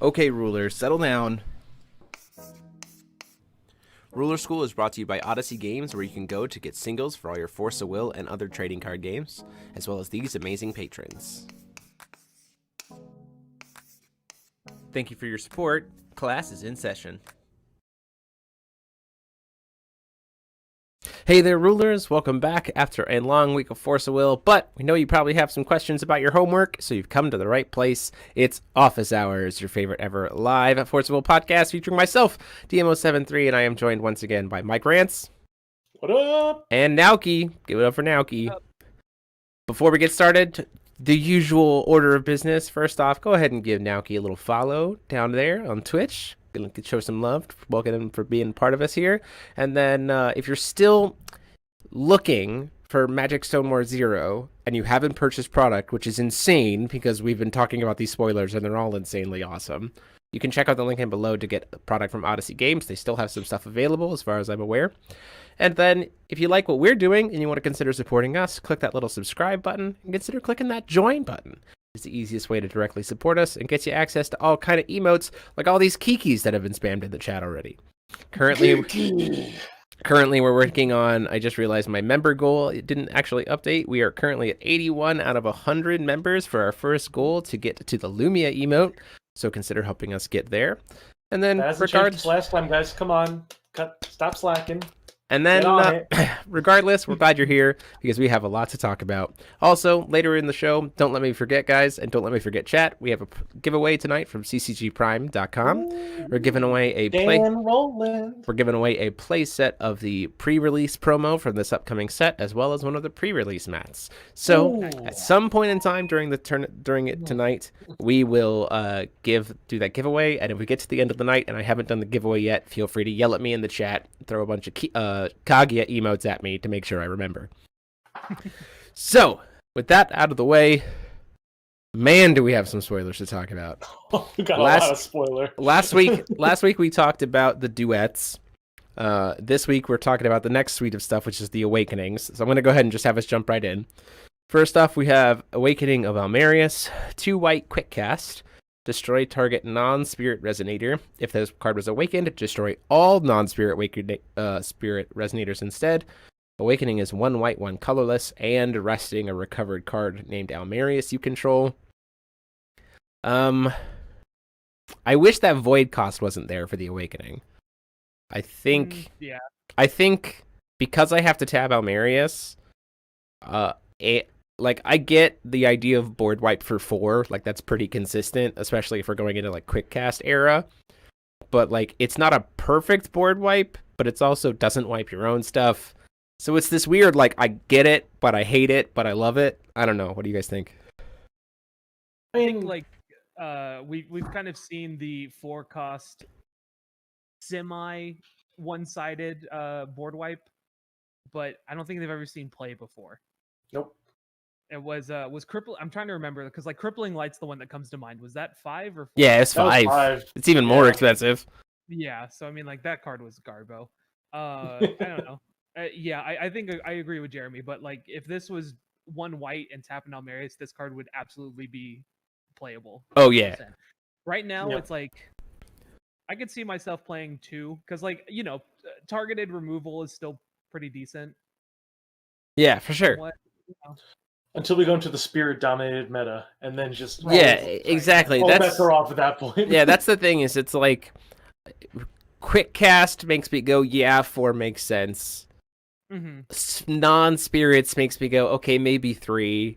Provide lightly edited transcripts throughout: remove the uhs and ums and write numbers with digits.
Okay, rulers, settle down. Ruler School is brought to you by Odyssey Games, where you can go to get singles for all your Force of Will and other trading card games, as well as these amazing patrons. Thank you for your support. Class is in session. Hey there, rulers. Welcome back after a long week of Force of Will, but we know you probably have some questions about your homework, so you've come to the right place. It's Office Hours, your favorite ever live Force of Will podcast featuring myself, DMO73, and I am joined once again by Mike Rance. What up? And Naoki. Give it up for Naoki. Before we get started, the usual order of business. First off, go ahead and give Naoki a little follow down there on Twitch. Gonna show some love, welcome him for being part of us here. And then if you're still looking for Magic Stone War Zero and you haven't purchased product, which is insane because we've been talking about these spoilers and they're all insanely awesome, you can check out the link in below to get a product from Odyssey Games. They still have some stuff available as far as I'm aware. And then if you like what we're doing and you want to consider supporting us, click that little subscribe button and consider clicking that join button. It's the easiest way to directly support us and gets you access to all kind of emotes like all these kikis that have been spammed in the chat already. Currently we're working on, I just realized my member goal, it didn't actually update. We are currently at 81 out of 100 members for our first goal to get to the Lumia emote. So consider helping us get there. And then Changed last time, guys. Come on. Stop slacking. And then, regardless, we're glad you're here because we have a lot to talk about. Also, later in the show, don't let me forget, guys, and don't let me forget chat. We have a giveaway tonight from ccgprime.com. We're giving away a play set of the pre-release promo from this upcoming set, as well as one of the pre-release mats. So, at some point in time during it tonight, we will do that giveaway. And if we get to the end of the night and I haven't done the giveaway yet, feel free to yell at me in the chat, throw a bunch of Kaguya emotes at me to make sure I remember. So, with that out of the way, man, do we have some spoilers to talk about. We got a lot of spoiler. Last week we talked about the duets. This week we're talking about the next suite of stuff, which is the Awakenings. So I'm going to go ahead and just have us jump right in. First off, we have Awakening of Almarius, 2 white quick cast. Destroy target non-spirit resonator. If this card was awakened, destroy all non-spirit spirit resonators instead. Awakening is 1 white, 1 colorless, and resting a recovered card named Almarius you control. I wish that void cost wasn't there for the Awakening. I think because I have to tab Almarius, I get the idea of board wipe for 4, like that's pretty consistent, especially if we're going into like quick cast era. But like it's not a perfect board wipe, but it's also doesn't wipe your own stuff. So it's this weird, like I get it, but I hate it, but I love it. I don't know. What do you guys think? I think like we've kind of seen the 4 cost semi one-sided board wipe, but I don't think they've ever seen play before. Nope. It was crippling. I'm trying to remember because like crippling light's the one that comes to mind. Was that 5 or 4? Yeah, it's 5. It's even more expensive. Yeah, so I mean, like that card was Garbo. I don't know. I think I agree with Jeremy, but like if this was 1 white and tapping Almarius, this card would absolutely be playable. Oh yeah. Right now, it's like I could see myself playing 2 because like targeted removal is still pretty decent. Yeah, for sure. Until we go into the spirit-dominated meta, and then just exactly. All bets are off at that point. Yeah, that's the thing. Is it's like quick cast makes me go, yeah, 4 makes sense. Mm-hmm. Non-spirits makes me go, okay, maybe 3,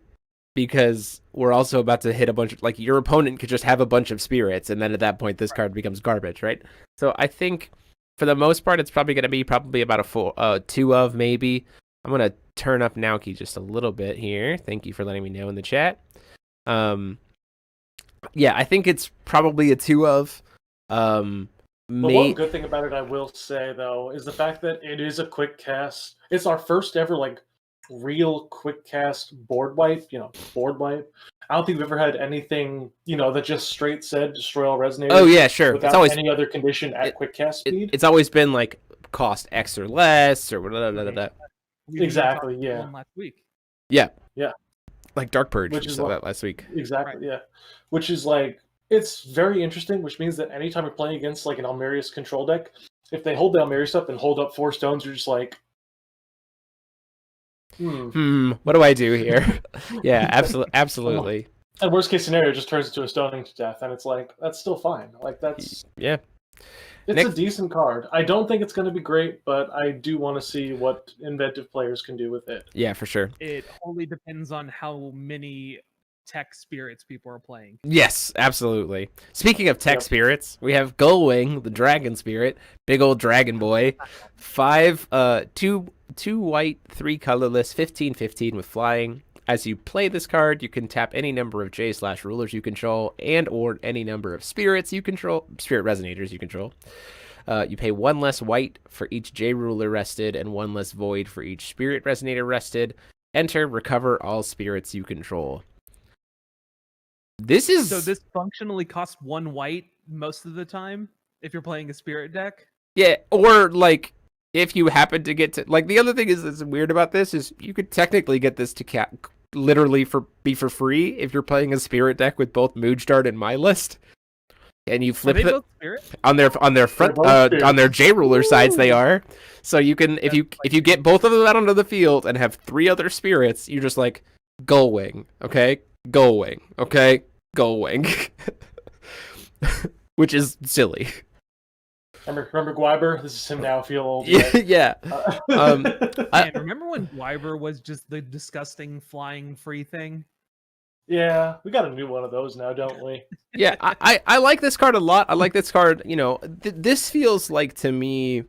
because we're also about to hit a bunch of like your opponent could just have a bunch of spirits, and then at that point this card becomes garbage, right? So I think for the most part, it's probably going to be about a 2 of maybe. I'm going to turn up Naoki just a little bit here. Thank you for letting me know in the chat. Yeah, I think it's probably a 2 of. But one good thing about it, I will say, though, is the fact that it is a quick cast. It's our first ever, like, real quick cast board wipe, board wipe. I don't think we've ever had anything, that just straight said destroy all resonators. Oh, yeah, sure. Without any other condition at quick cast speed. It's always been, like, cost X or less, or whatever. Exactly, yeah. Last week. Yeah. Yeah. Like Dark Purge, which we is saw that last week. Exactly, right. Yeah. Which is like, It's very interesting, which means that anytime you're playing against like an Almerius control deck, if they hold the Almerius up and hold up 4 stones, you're just like, what do I do here? Yeah, absolutely. And worst case scenario, it just turns into a stoning to death, and it's like, that's still fine. Like, it's a decent card. I don't think it's going to be great, but I do want to see what inventive players can do with it. Yeah, for sure. It wholly depends on how many tech spirits people are playing. Yes, absolutely. Speaking of tech spirits, we have Gullwing, the dragon spirit, big old dragon boy. 2 white, 3 colorless, 15/15 with flying. As you play this card, you can tap any number of J/rulers you control and or any number of spirits you control, spirit resonators you control. You pay 1 less white for each J ruler rested and 1 less void for each spirit resonator rested. Enter, recover all spirits you control. So this functionally costs 1 white most of the time if you're playing a spirit deck? Yeah, or like if you happen to get to like the other thing is that's weird about this is you could technically get this to literally be for free if you're playing a spirit deck with both Moojdart and My List. And you flip it on their front on their J ruler sides they are. So you can if you get both of them out onto the field and have 3 other spirits, you're just like Gullwing, okay? Gullwing, okay? Gullwing. Which is silly. Remember Gwyber? This is him now. Feel old. Yeah. Remember when Gwyber was just the disgusting flying free thing? Yeah, we got a new one of those now, don't we? Yeah, I like this card a lot. I like this card. You know, this feels like to me,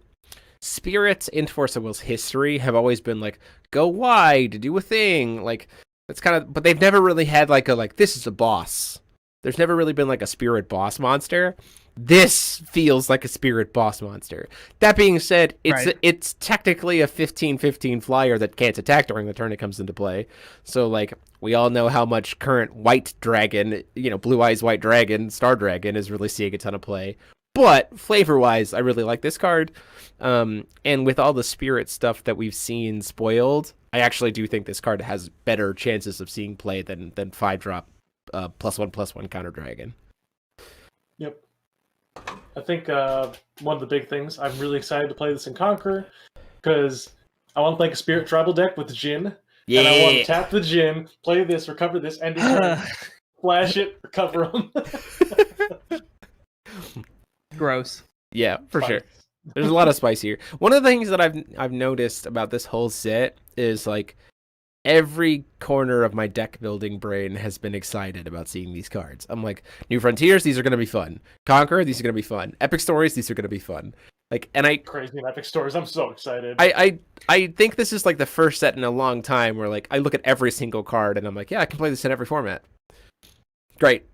spirits in Force of Will's history have always been like go wide, do a thing. Like it's kind of, but they've never really had like this is a boss. There's never really been like a spirit boss monster. This feels like a spirit boss monster. That being said, it's technically a 15/15 flyer that can't attack during the turn it comes into play. So like we all know how much current white dragon, Blue Eyes White Dragon, Star Dragon is really seeing a ton of play. But flavor-wise, I really like this card. And with all the spirit stuff that we've seen spoiled, I actually do think this card has better chances of seeing play than 5-drop +1/+1 counter dragon. Yep. I think one of the big things, I'm really excited to play this in Conquer, because I want to play a Spirit Tribal deck with Jin. Yeah. And I want to tap the Jin, play this, recover this, end turn, flash it, recover them. Gross. Yeah, for sure. There's a lot of spice here. One of the things that I've noticed about this whole set is like every corner of my deck building brain has been excited about seeing these cards. I'm like, New Frontiers, these are going to be fun. Conquer, these are going to be fun. Epic Stories, these are going to be fun. Like, and crazy in Epic Stories, I'm so excited. I think this is like the first set in a long time where like I look at every single card and I'm like, yeah, I can play this in every format. Great.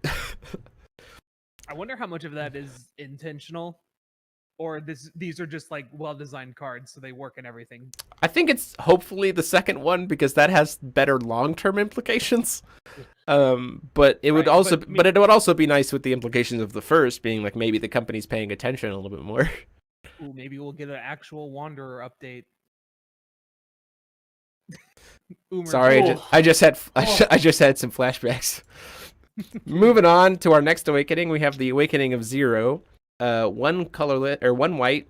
I wonder how much of that is intentional. Or these are just like well-designed cards, so they work in everything. I think it's hopefully the second one because that has better long-term implications. But it would but it would also be nice with the implications of the first being like maybe the company's paying attention a little bit more. Ooh, maybe we'll get an actual Wanderer update. Sorry, I just had some flashbacks. Moving on to our next awakening, we have the Awakening of Zero. 1 colorless or 1 white,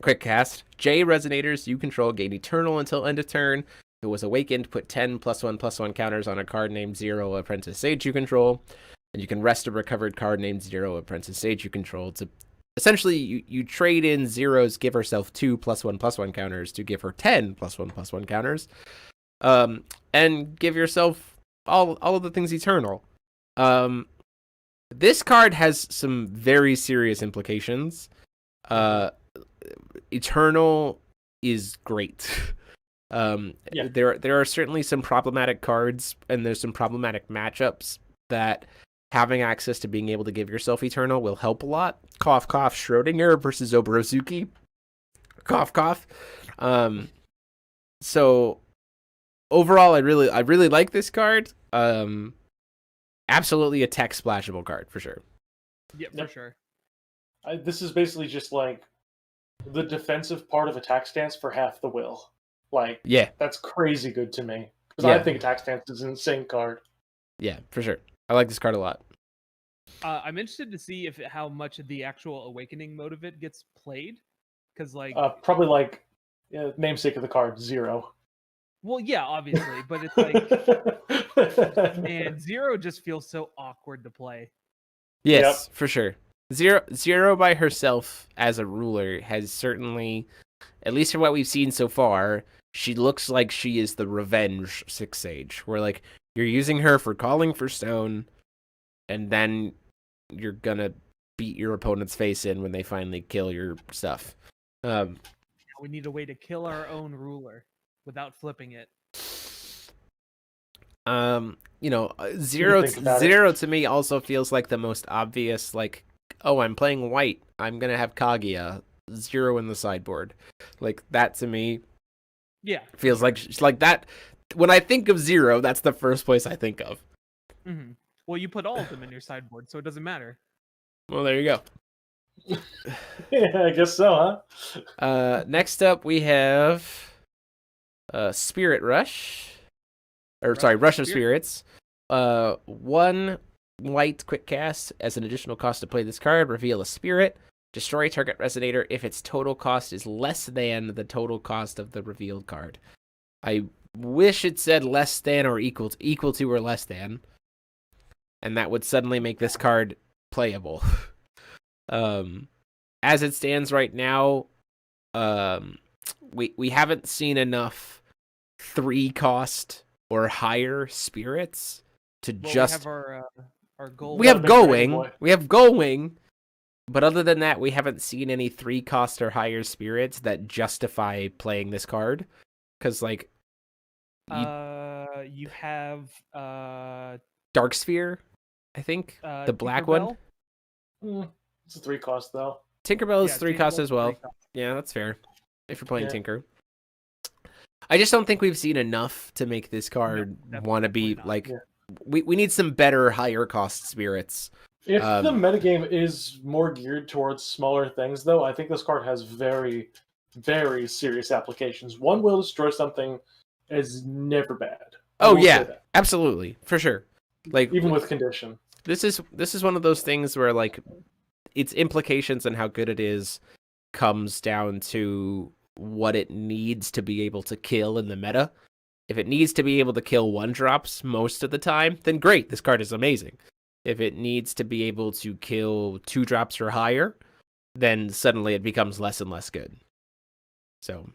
quick cast. J resonators you control gain eternal until end of turn. If it was awakened, put 10 +1/+1 counters on a card named Zero Apprentice Sage you control, and you can rest a recovered card named Zero Apprentice Sage you control. To essentially you trade in Zero's give herself 2 +1/+1 counters to give her 10 +1/+1 counters, and give yourself all of the things eternal. This card has some very serious implications. Eternal is great. There are certainly some problematic cards, and there's some problematic matchups that having access to being able to give yourself Eternal will help a lot. Cough, cough, Schrodinger versus Oborozuki. Cough, cough. So overall, I really like this card. Absolutely a tech splashable card for sure. Yeah, for sure. This is basically just like the defensive part of attack stance for half the will. Like, yeah, that's crazy good to me because I think attack stance is an insane card. Yeah, for sure. I like this card a lot. I'm interested to see how much of the actual awakening mode of it gets played, because like probably like namesake of the card 0. well, yeah, obviously, but it's like man, 0 just feels so awkward to play. Yes, for sure. Zero by herself as a ruler has certainly, at least from what we've seen so far, she looks like she is the revenge 6 Sage. Where like you're using her for calling for stone, and then you're gonna beat your opponent's face in when they finally kill your stuff. We need a way to kill our own ruler without flipping it. Zero to me also feels like the most obvious, like, oh, I'm playing white, I'm gonna have Kaguya, 0 in the sideboard. Like that to me feels like that. When I think of 0, that's the first place I think of. Mm-hmm. Well, you put all of them in your sideboard, so it doesn't matter. Well, there you go. Yeah, I guess so, huh? Next up we have Spirit Rush. Rush of Spirits. 1 white quick cast. As an additional cost to play this card, reveal a spirit. Destroy target resonator if its total cost is less than the total cost of the revealed card. I wish it said less than or equal to or less than. And that would suddenly make this card playable. As it stands right now, we haven't seen enough 3 cost or higher spirits to just. We have our goal. We have going, but other than that, we haven't seen any 3 cost or higher spirits that justify playing this card. Because like, you have Dark Sphere, I think the black one. It's a 3 cost though. Tinkerbell is 3 cost as well. Yeah, that's fair. If you're playing Tinker. I just don't think we've seen enough to make this card want to be like. We need some better higher cost spirits. If the metagame is more geared towards smaller things, though, I think this card has very, very serious applications. 1 will destroy something is never bad. Oh yeah, absolutely, for sure. Like even with condition. This is one of those things where like its implications and how good it is comes down to what it needs to be able to kill in the meta. If it needs to be able to kill 1-drops most of the time, then great, this card is amazing. If it needs to be able to kill 2-drops or higher, then suddenly it becomes less and less good. So,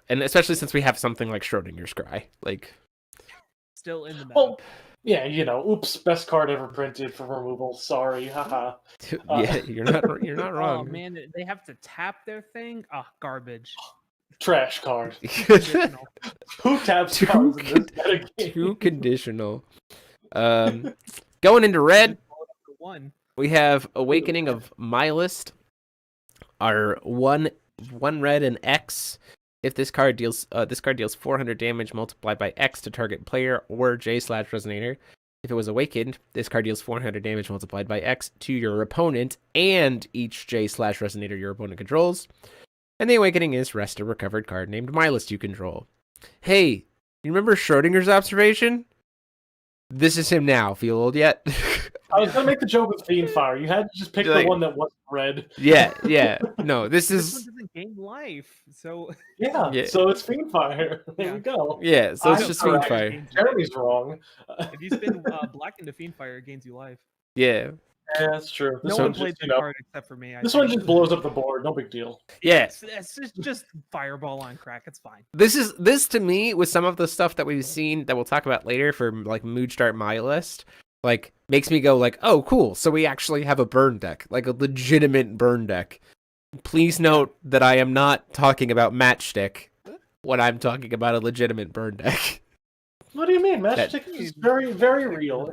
and especially since we have something like Schrodinger's Cry, like still in the meta. Well, yeah, oops, best card ever printed for removal. Sorry, haha. Yeah, you're not wrong. Oh man, they have to tap their thing. Ah, garbage. Trash card. Who taps cards in this metagame? Too conditional. Going into red, we have Awakening of Mylist. Our one red and X. If this card deals 400 damage multiplied by X to target player or J/Resonator. If it was awakened, this card deals 400 damage multiplied by X to your opponent and each J/Resonator your opponent controls. And the awakening is rest a recovered card named Mylist you control. Hey, you remember Schrodinger's observation? This is him now. Feel old yet? I was gonna make the joke with Fiendfire. You had to just pick the one that wasn't red. Yeah. No, this one doesn't gain life, so yeah. So it's Fiendfire. There we go. Yeah, so it's just Fiendfire. Jeremy's wrong. If you spin black into Fiendfire, it gains you life. Yeah. Yeah, that's true. No one played the card except for me. This one just blows up the board. No big deal. Yeah, it's just fireball on crack. It's fine. This to me with some of the stuff that we've seen that we'll talk about later for like Moonstart Mylist, like makes me go like, oh cool. So we actually have a burn deck, like a legitimate burn deck. Please note that I am not talking about Matchstick when I'm talking about a legitimate burn deck. What do you mean? Matchsticks is very, very real.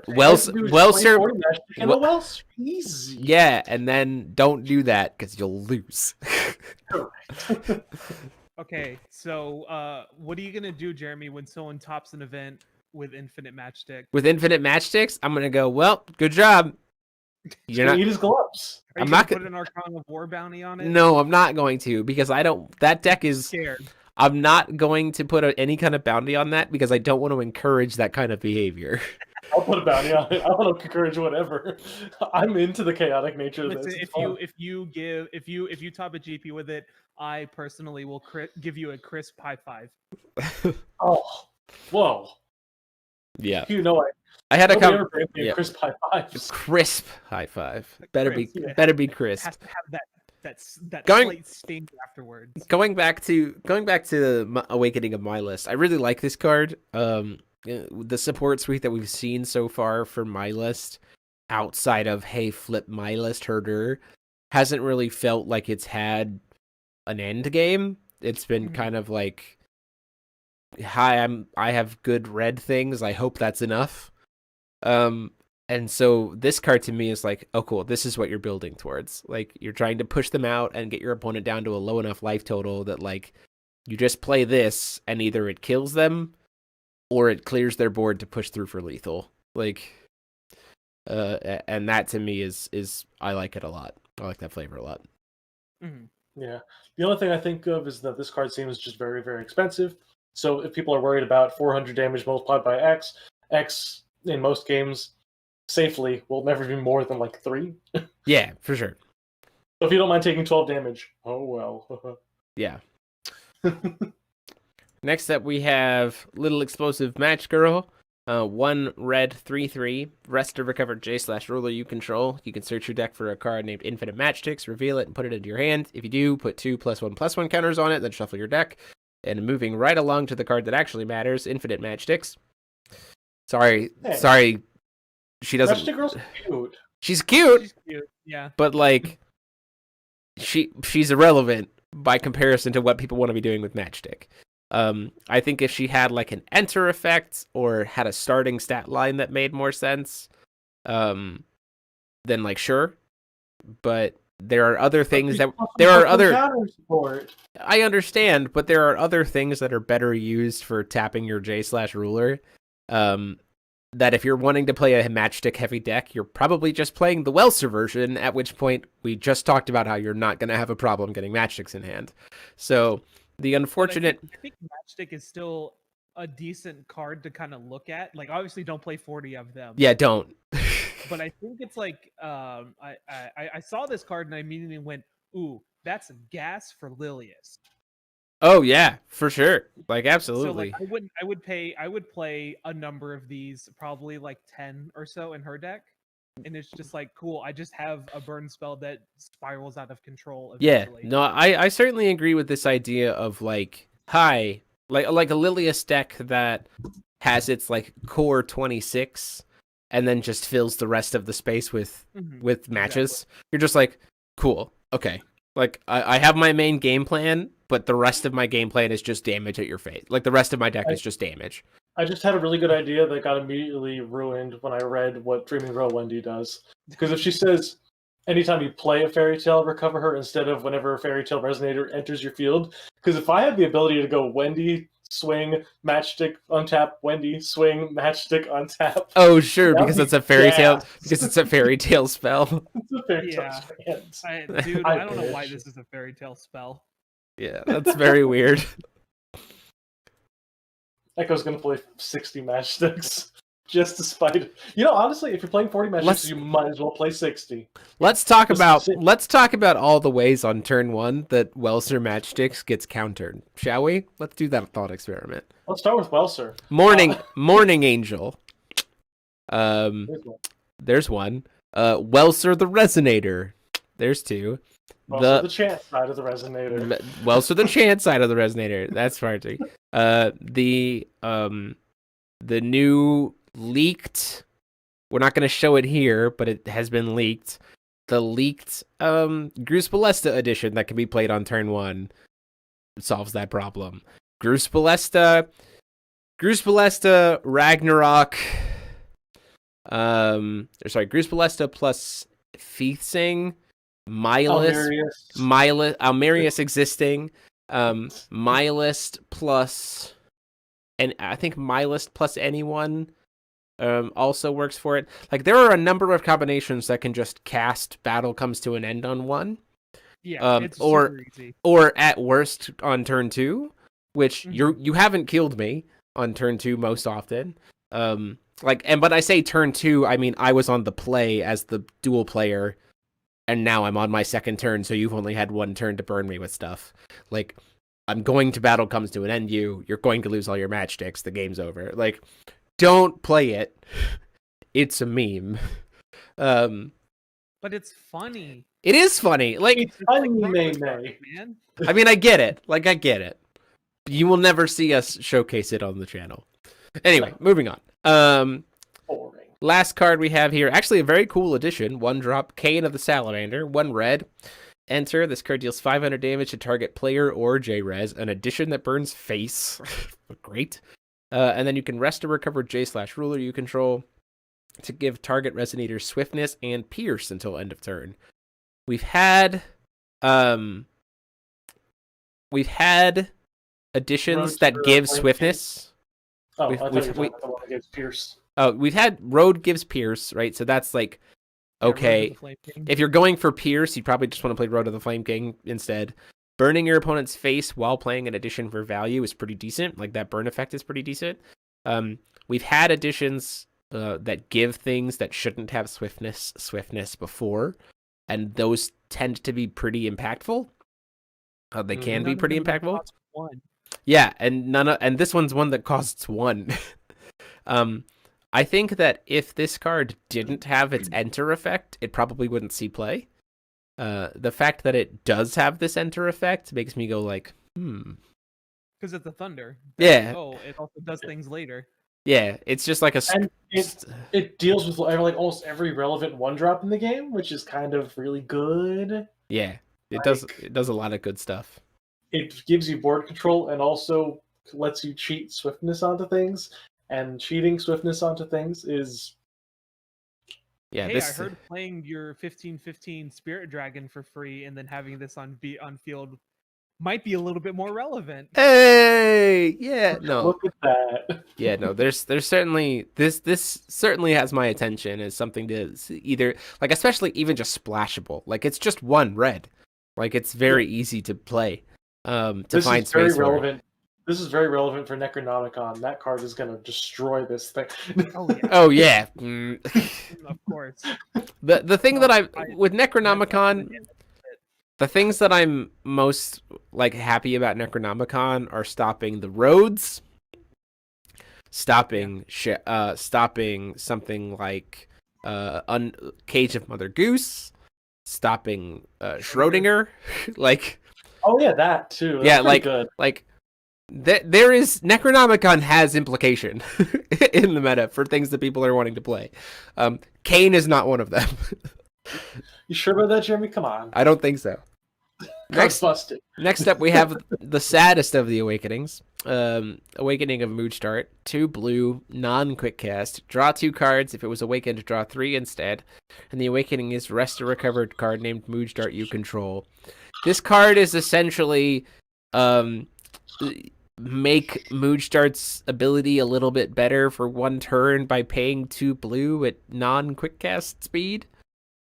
Easy. Yeah, and then don't do that because you'll lose. Okay, so what are you gonna do, Jeremy, when someone tops an event with infinite matchstick? With infinite matchsticks, I'm gonna go. Well, good job. You're not eat his gloves. Are you gonna put an Arcana of War bounty on it? No, I'm not going to because I don't. That deck is scared. I'm not going to put any kind of bounty on that because I don't want to encourage that kind of behavior. I'll put a bounty on it. I want to encourage whatever. I'm into the chaotic nature of Listen, this. if you top a GP with it, I personally will give you a crisp high five. Oh, whoa! Yeah. You know, I had a crisp high fives. Crisp high five. Better Crisp, be crisp. It has to have that slight sting afterwards. Going back to the Awakening of My List, I really like this card. The support suite that we've seen so far for My List, outside of hey flip My List herder, hasn't really felt like it's had an end game. It's been kind of like, hi, I have good red things. I hope that's enough. And so this card to me is like, oh, cool. This is what you're building towards. Like, you're trying to push them out and get your opponent down to a low enough life total that, like, you just play this and either it kills them or it clears their board to push through for lethal. Like, and that to me is I like it a lot. I like that flavor a lot. Mm-hmm. Yeah. The only thing I think of is that this card seems just very, very expensive. So if people are worried about 400 damage multiplied by X in most games safely will never be more than like 3. Yeah, for sure. So if you don't mind taking 12 damage, oh well. Yeah. Next up, we have Little Explosive Match Girl. 1 red, 3/3. Rest of recovered J/ruler you control. You can search your deck for a card named Infinite Matchsticks, reveal it, and put it into your hand. If you do, put 2 +1/+1 counters on it, then shuffle your deck. And moving right along to the card that actually matters, Infinite Matchsticks. Sorry. She doesn't. Matchstick Girl's cute. She's cute, yeah. but like, she's irrelevant by comparison to what people want to be doing with Matchstick. I think if she had like an enter effect or had a starting stat line that made more sense, then like sure. But there are other things that I understand, but there are other things that are better used for tapping your J/ruler. That if you're wanting to play a Matchstick heavy deck, you're probably just playing the Welser version, at which point we just talked about how you're not going to have a problem getting Matchsticks in hand. So the unfortunate... I think Matchstick is still a decent card to kind of look at. Like, obviously don't play 40 of them. Yeah, don't. But I think it's like, I saw this card and I immediately went, ooh, that's gas for Lilius. Oh yeah, for sure. Like absolutely. So like I would play a number of these, probably like 10 or so in her deck. And it's just like, cool, I just have a burn spell that spirals out of control eventually. Yeah. No, I certainly agree with this idea of like like a Lilius deck that has its like core 26 and then just fills the rest of the space with matches. Exactly. You're just like, cool, okay. Like, I have my main game plan, but the rest of my game plan is just damage at your face. Like, the rest of my deck is just damage. I just had a really good idea that got immediately ruined when I read what Dreaming Girl Wendy does. Because if she says, anytime you play a Fairy Tale, recover her, instead of whenever a Fairy Tale Resonator enters your field. Because if I had the ability to go Wendy, swing, Matchstick, untap, Wendy, swing, Matchstick, untap. Oh, sure, because it's a Fairy Tale. Because it's a Fairy Tale spell. It's a Fairy Tale spell. I don't know why this is a Fairy Tale spell. Yeah, that's very weird. Echo's gonna play 60 Matchsticks just to spite it. You know, honestly, if you're playing 40 Matchsticks, you might as well play 60. Let's talk about all the ways on turn 1 that Welser Matchsticks gets countered, shall we? Let's do that thought experiment. Let's start with Welser. Morning Angel. There's one. Welser the Resonator. There's 2. Welser the chant side of the Resonator. Welser the chant side of the Resonator. That's part 3. The new leaked, we're not going to show it here, but it has been leaked. The leaked Gruus Ballista edition that can be played on turn 1 solves that problem. Gruus Ballista, Ragnarok. Gruus Ballista plus Feathsing, Almerius existing, Mylist plus, and I think Mylist plus anyone also works for it. Like, there are a number of combinations that can just cast Battle Comes to an End on 1. Yeah, it's super easy. Or at worst on turn 2, which you haven't killed me on turn 2 most often. Like, and but I say turn 2, I mean I was on the play as the dual player, and now I'm on my second turn, so you've only had one turn to burn me with stuff. Like, I'm going to battle comes to an end. You're going to lose all your matchsticks. The game's over. Like, don't play it. It's a meme. But it's funny. It is funny. Like, it's funny, man. I mean, I get it. Like, I get it. You will never see us showcase it on the channel. Anyway, moving on. Boring. Last card we have here, actually a very cool addition. 1-drop, Kane of the Salamander, 1 red. Enter. This card deals 500 damage to target player or J-Res. An addition that burns face. Great. And then you can rest or recover J/ruler you control to give target Resonator swiftness and pierce until end of turn. We've had additions that give swiftness. Oh, I thought you were talking about the one that gives pierce. Oh, we've had Road gives Pierce, right? So that's like, okay. If you're going for Pierce, you probably just want to play Road of the Flame King instead. Burning your opponent's face while playing an addition for value is pretty decent. Like, that burn effect is pretty decent. We've had additions that give things that shouldn't have swiftness before, and those tend to be pretty impactful. They can be pretty impactful. Yeah, and this one's one that costs 1. I think that if this card didn't have its enter effect, it probably wouldn't see play. The fact that it does have this enter effect makes me go like, Because it's a thunder. Yeah. Oh, it also does things later. Yeah, it's just like a... And it deals with like almost every relevant 1-drop in the game, which is kind of really good. Yeah, it does a lot of good stuff. It gives you board control and also lets you cheat swiftness onto things. And cheating swiftness onto things is... Yeah, hey, I heard playing your 15/15 Spirit Dragon for free and then having this on field might be a little bit more relevant. Hey, yeah, no. Look at that. Yeah, no, there's certainly... This certainly has my attention as something to either... Like, especially even just splashable. Like, it's just 1 red. Like, it's very easy to play. To find space for it. This is very relevant for Necronomicon. That card is going to destroy this thing. Oh yeah. Of course. The thing that with Necronomicon, the things that I'm most like happy about Necronomicon are stopping the roads, stopping something like Cage of Mother Goose, stopping Schrodinger, like. Oh yeah, that too. That's like good. Like. There is Necronomicon has implication in the meta for things that people are wanting to play. Kane is not one of them. You sure about that, Jeremy? Come on. I don't think so. Next up, we have the saddest of the awakenings. Awakening of Moodstart. 2 blue, non-quick cast. Draw 2 cards. If it was awakened, draw 3 instead. And the awakening is rest a recovered card named Moodstart you control. This card is essentially make Moodstart's ability a little bit better for 1 turn by paying 2 blue at non-quick cast speed.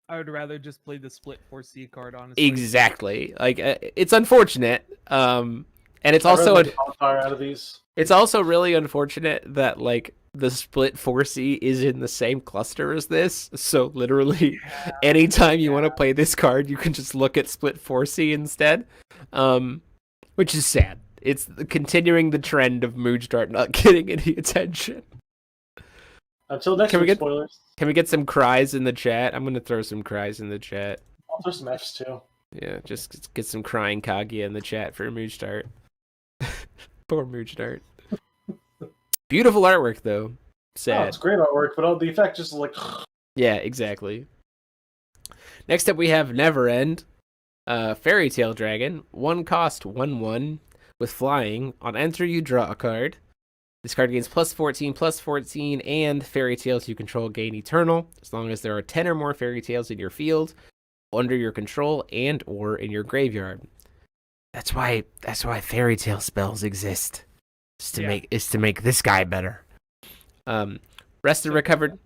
I would rather just play the split 4C card, honestly. Exactly. Like, it's unfortunate. And it's also out of these. It's also really unfortunate that like the split 4C is in the same cluster as this. So literally anytime you want to play this card, you can just look at split 4C instead. Which is sad. It's continuing the trend of Moodstart not getting any attention. Until next week, spoilers. Can we get some cries in the chat? I'm going to throw some cries in the chat. I'll throw some Fs too. Yeah, just get some crying Kaguya in the chat for Moodstart. Poor Moodstart. Beautiful artwork, though. Sad. Oh, it's great artwork, but the effect just like... Yeah, exactly. Next up, we have Never End. Fairy Tale Dragon. 1 cost, 1/1. With flying, on enter you draw a card. This card gains +14/+14, and fairy tales you control gain eternal, as long as there are 10 or more fairy tales in your field, under your control, and or in your graveyard. That's why fairy tale spells exist. Is to make this guy better. Rest and recovered.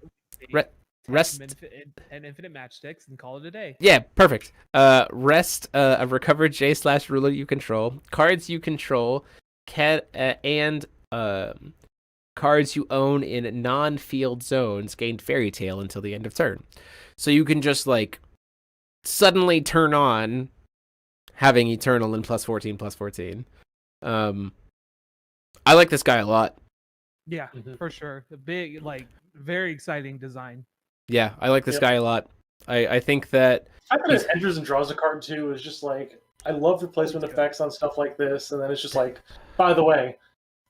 Rest and infinite matchsticks and call it a day. Yeah, perfect. Rest a recovered J/ruler you control. Cards you control and cards you own in non-field zones gain Fairy Tale until the end of turn. So you can just like suddenly turn on having Eternal and +14/+14. I like this guy a lot. Yeah, for sure. The big, like, very exciting design. Yeah, I like this guy a lot. I think that I think it enters and draws a card too is just like, I love replacement effects on stuff like this, and then it's just like, by the way,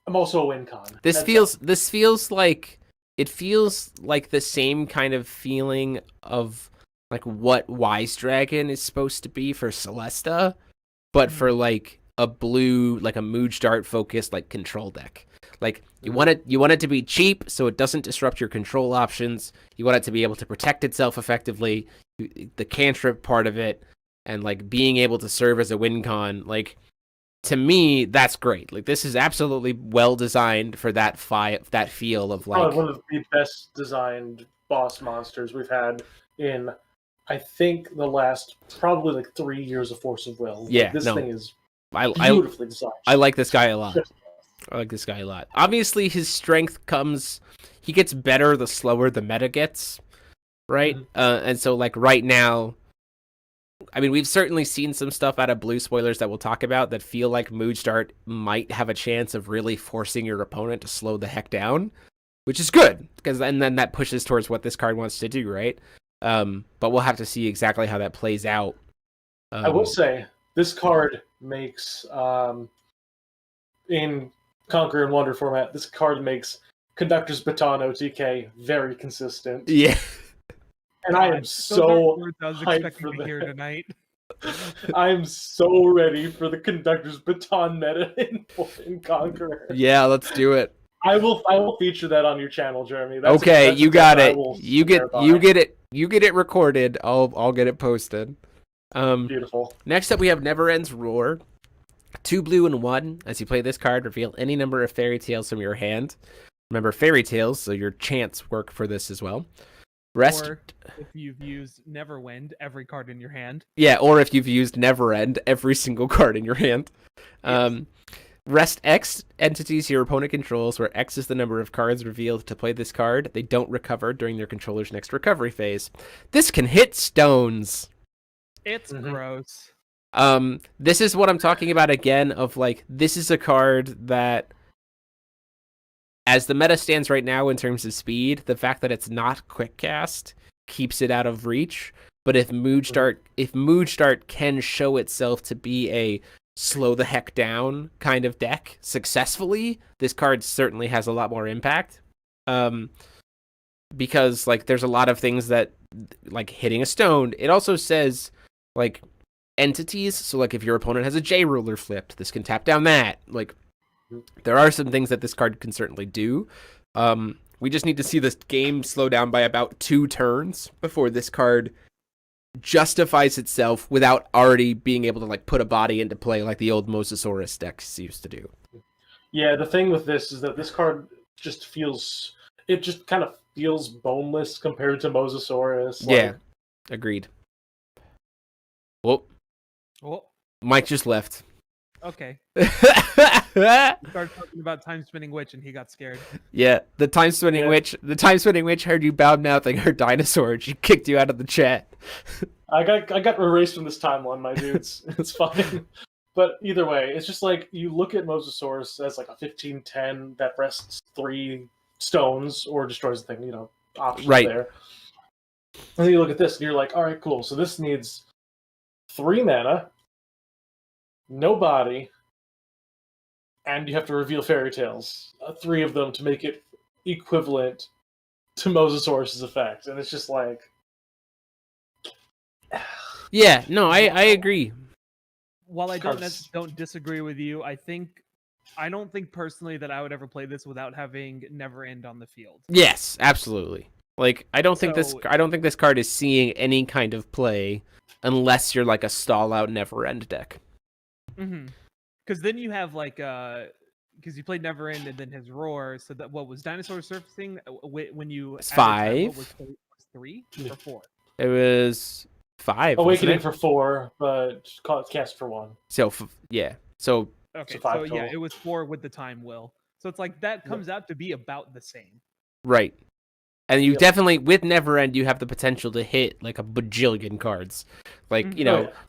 I'm also a win con. This feels like the same kind of feeling of like what Wise Dragon is supposed to be for Celesta, but for like a blue, like a Mooj Dart focused like control deck. Like you want it to be cheap so it doesn't disrupt your control options. You want it to be able to protect itself effectively, the cantrip part of it, and like being able to serve as a win con. Like to me, that's great. Like this is absolutely well designed for that feel of like one of the best designed boss monsters we've had in, I think, the last probably like 3 years of Force of Will. Yeah, like, this thing is beautifully designed. I like this guy a lot. I like this guy a lot. Obviously, his strength he gets better the slower the meta gets, right? And so, like, right now, I mean, we've certainly seen some stuff out of Blue spoilers that we'll talk about that feel like Mooj Dart might have a chance of really forcing your opponent to slow the heck down, which is good, and then that pushes towards what this card wants to do, right? But we'll have to see exactly how that plays out. I will say, this card makes, in Conquer and Wonder format, this card makes Conductor's Baton OTK very consistent. Yeah. And I am so hyped for that. Here tonight. I'm so ready for the Conductor's Baton meta in Conqueror. Yeah, let's do it. I will feature that on your channel, Jeremy. Okay, you got it. You get it recorded. I'll get it posted. Beautiful. Next up, we have Never Ends Roar. 2 blue and 1. As you play this card, reveal any number of Fairy Tales from your hand. Remember Fairy Tales, so your chants work for this as well. Or if you've used Neverwind, every card in your hand. Yeah, or if you've used Never End, every single card in your hand. Yes. Rest X entities your opponent controls, where X is the number of cards revealed to play this card. They don't recover during their controller's next recovery phase. This can hit stones. It's gross. This is what I'm talking about again, of like, this is a card that, as the meta stands right now in terms of speed, the fact that it's not quick cast keeps it out of reach. But if Mooj Dart can show itself to be a slow the heck down kind of deck successfully, this card certainly has a lot more impact. Because like there's a lot of things that, like hitting a stone, it also says like entities, so like if your opponent has a J ruler flipped, this can tap down that. Like there are some things that this card can certainly do. We just need to see this game slow down by about 2 turns before this card justifies itself without already being able to like put a body into play like the old Mosasaurus decks used to do. Yeah, the thing with this is that this card just kind of feels boneless compared to Mosasaurus. Yeah, agreed. Well, Mike just left. Okay. He started talking about Time Spinning Witch and he got scared. Yeah, the Time Spinning Witch heard you bad mouthing her dinosaur and she kicked you out of the chat. I got erased from this timeline, my dudes. It's fine. But either way, it's just like you look at Mosasaurus as like a 15/10 that rests 3 stones or destroys the thing, options there. And then you look at this and you're like, all right, cool. So this needs 3 mana, no body, and you have to reveal Fairy Tales. 3 of them to make it equivalent to Mosasaurus's effect. And it's just like... Yeah, no, I agree. While I don't disagree with you, I don't think personally that I would ever play this without having Never End on the field. Yes, absolutely. Like I don't think this card is seeing any kind of play unless you're like a stall out Never End deck. Mm-hmm. Because then you have like because you played Never End and then his Roar. So that what was Dinosaur Surfacing when you? It's 5. Was 3 or 4? It was 5. Awakening for 4, but cast for 1. So yeah. So okay. So yeah, it was 4 with the Time Will. So it's like that comes out to be about the same. Right. And you definitely, with Neverend, you have the potential to hit like a bajillion cards. Like,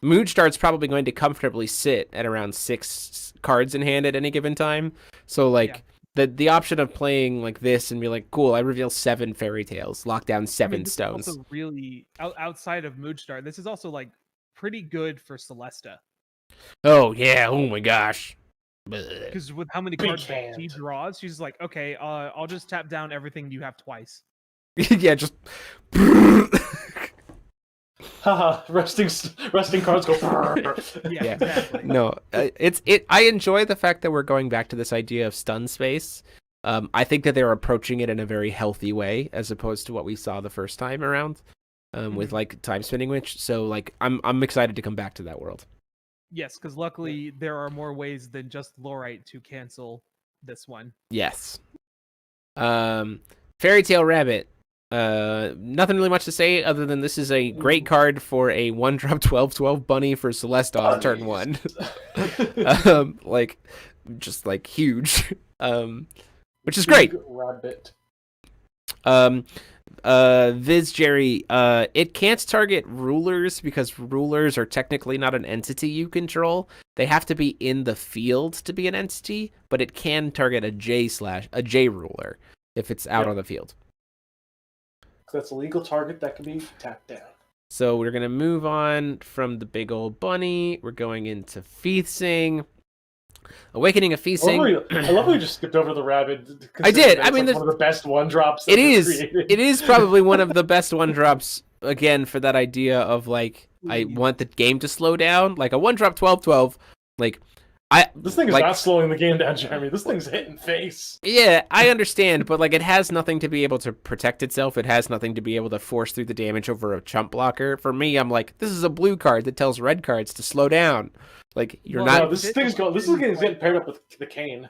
Moonstar's probably going to comfortably sit at around 6 cards in hand at any given time. So, like, the option of playing like this and be like, cool, I reveal 7 fairy tales, lock down 7 stones. Also really, outside of Moodstar, this is also, like, pretty good for Celesta. Oh, yeah. Oh, my gosh. Because with how many cards she draws, she's like, okay, I'll just tap down everything you have twice. Yeah, just. Haha, resting cards go. Yeah, exactly. No, I enjoy the fact that we're going back to this idea of stun space. I think that they're approaching it in a very healthy way, as opposed to what we saw the first time around, with like Time Spinning Witch. So like, I'm excited to come back to that world. Yes, because luckily there are more ways than just Lorite to cancel this one. Yes. Fairy Tale Rabbit. Nothing really much to say other than this is a great card for a 1-drop 12/12 bunny for Celeste on turn 1. Like, just like huge. Which is great. Rabbit. Viz Jerry, it can't target rulers because rulers are technically not an entity you control. They have to be in the field to be an entity, but it can target a J ruler if it's out on the field. That's a legal target that can be tapped down. So we're gonna move on from the big old bunny. We're going into Feasting. Awakening of Feasting. I love how you just skipped over the rabbit. I did. I mean, like one of the best 1-drops. It is. It is probably one of the best 1-drops. Again, for that idea of like, I want the game to slow down. Like a 1-drop 12/12. Like, this thing is not slowing the game down, Jeremy. This thing's hitting face. Yeah, I understand, but like, it has nothing to be able to protect itself. It has nothing to be able to force through the damage over a chump blocker. For me, I'm like, this is a blue card that tells red cards to slow down. Like, you're not. No, this is getting paired up with the Kane.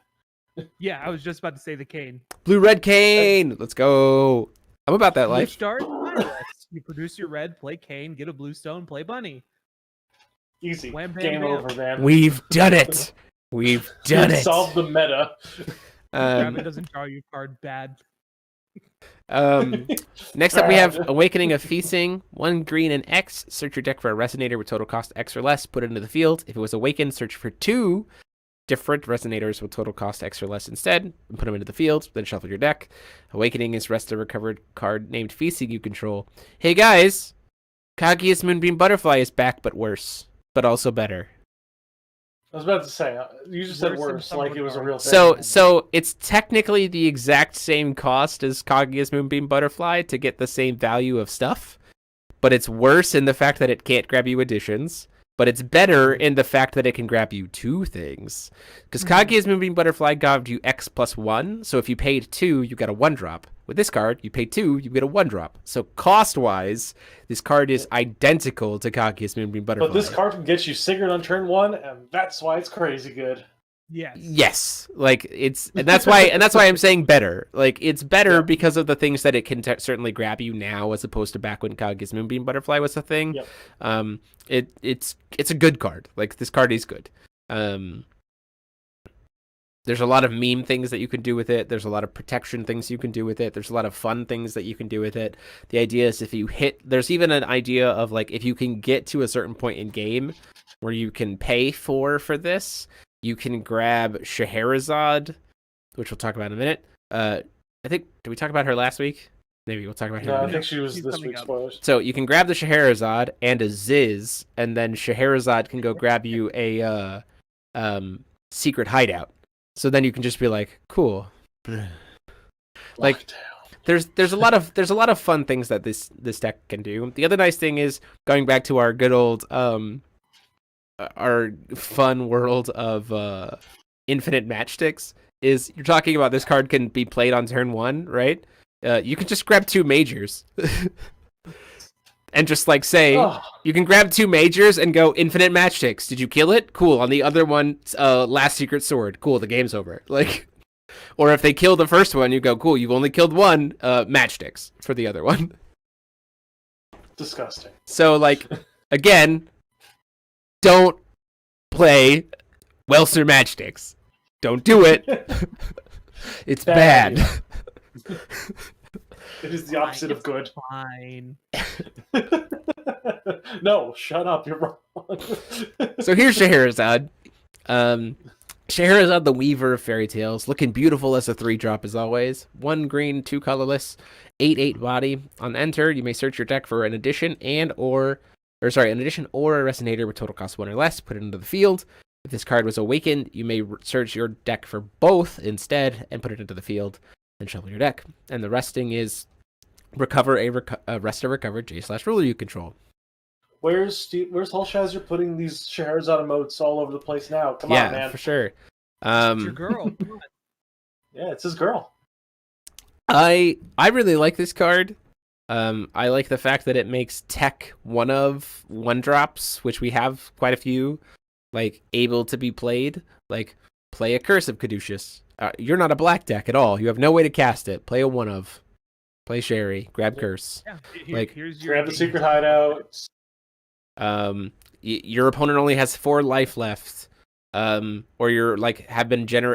Yeah, I was just about to say the Kane. Blue-red Kane. Let's go. I'm about that life. Start. You produce your red, play Kane, get a blue stone, play bunny. Easy. Wham, bam, Game bam. over, man. We've done it. We've done it. Solved the meta. Rabbit doesn't draw your card bad. Next up, we have Awakening of Feasting. 1 green and X. Search your deck for a Resonator with total cost X or less. Put it into the field. If it was awakened, search for 2 different Resonators with total cost X or less instead, and put them into the field. Then shuffle your deck. Awakening is rest a recovered card named Feasting you control. Hey guys, Kaguya's Moonbeam Butterfly is back, but worse, but also better. I was about to say, you just said worse, like it was a real thing. So it's technically the exact same cost as Kaguya's Moonbeam Butterfly to get the same value of stuff, but it's worse in the fact that it can't grab you additions, but it's better in the fact that it can grab you 2 things. Because Kaguya's Moonbeam Butterfly got you X plus 1, so if you paid 2, you got a 1-drop. With this card, you pay 2, you get a 1-drop. So cost-wise, this card is identical to Kaguya's Moonbeam Butterfly. But this card can get you Sigurd on turn 1, and that's why it's crazy good. Yes. Like, and that's why I'm saying better. Like, it's better because of the things that it can certainly grab you now, as opposed to back when Kaguya's Moonbeam Butterfly was a thing. Yep. It's a good card. Like, this card is good. There's a lot of meme things that you can do with it. There's a lot of protection things you can do with it. There's a lot of fun things that you can do with it. The idea is if you there's even an idea of like, if you can get to a certain point in game where you can pay for this, you can grab Scheherazade, which we'll talk about in a minute. I think, did we talk about her last week? Maybe we'll talk about her. No, I think she was this week's spoilers. So you can grab the Scheherazade and a Ziz, and then Scheherazade can go grab you a secret hideout. So then you can just be like, cool. Like, there's a lot of fun things that this deck can do. The other nice thing is, going back to our good old our fun world of infinite matchsticks, is you're talking about this card can be played on turn 1, right? You can just grab 2 majors. And just like say, you can grab 2 majors and go infinite matchsticks. Did you kill it? Cool. On the other one, last secret sword. Cool. The game's over. Like, or if they kill the first one, you go, cool. You've only killed 1 matchsticks for the other one. Disgusting. So like, again, don't play Welser matchsticks. Don't do it. It's bad. It is the opposite of good. Fine. No, shut up. You're wrong. So here's Scheherazade. Scheherazade, the Weaver of Fairy Tales, looking beautiful as a 3-drop as always. 1 green, 2 colorless, 8/8 body. On enter, you may search your deck for an addition or a resonator with total cost 1 or less. Put it into the field. If this card was awakened, you may search your deck for both instead and put it into the field. Then shuffle your deck. And the resting is recover a rest a recovered J/ruler you control. Where's Hulshazard putting these Scheherazade emotes all over the place now? Come on, man. Yeah, for sure. It's your girl. Come on. Yeah, it's his girl. I really like this card. I like the fact that it makes tech one of 1-drops, which we have quite a few, like able to be played. Like play a Curse of Caduceus. You're not a black deck at all. You have no way to cast it. Play a 1-of. Play Sherry. Grab Curse. Yeah, here's your grab the secret hideout. Your opponent only has 4 life left. Or you're like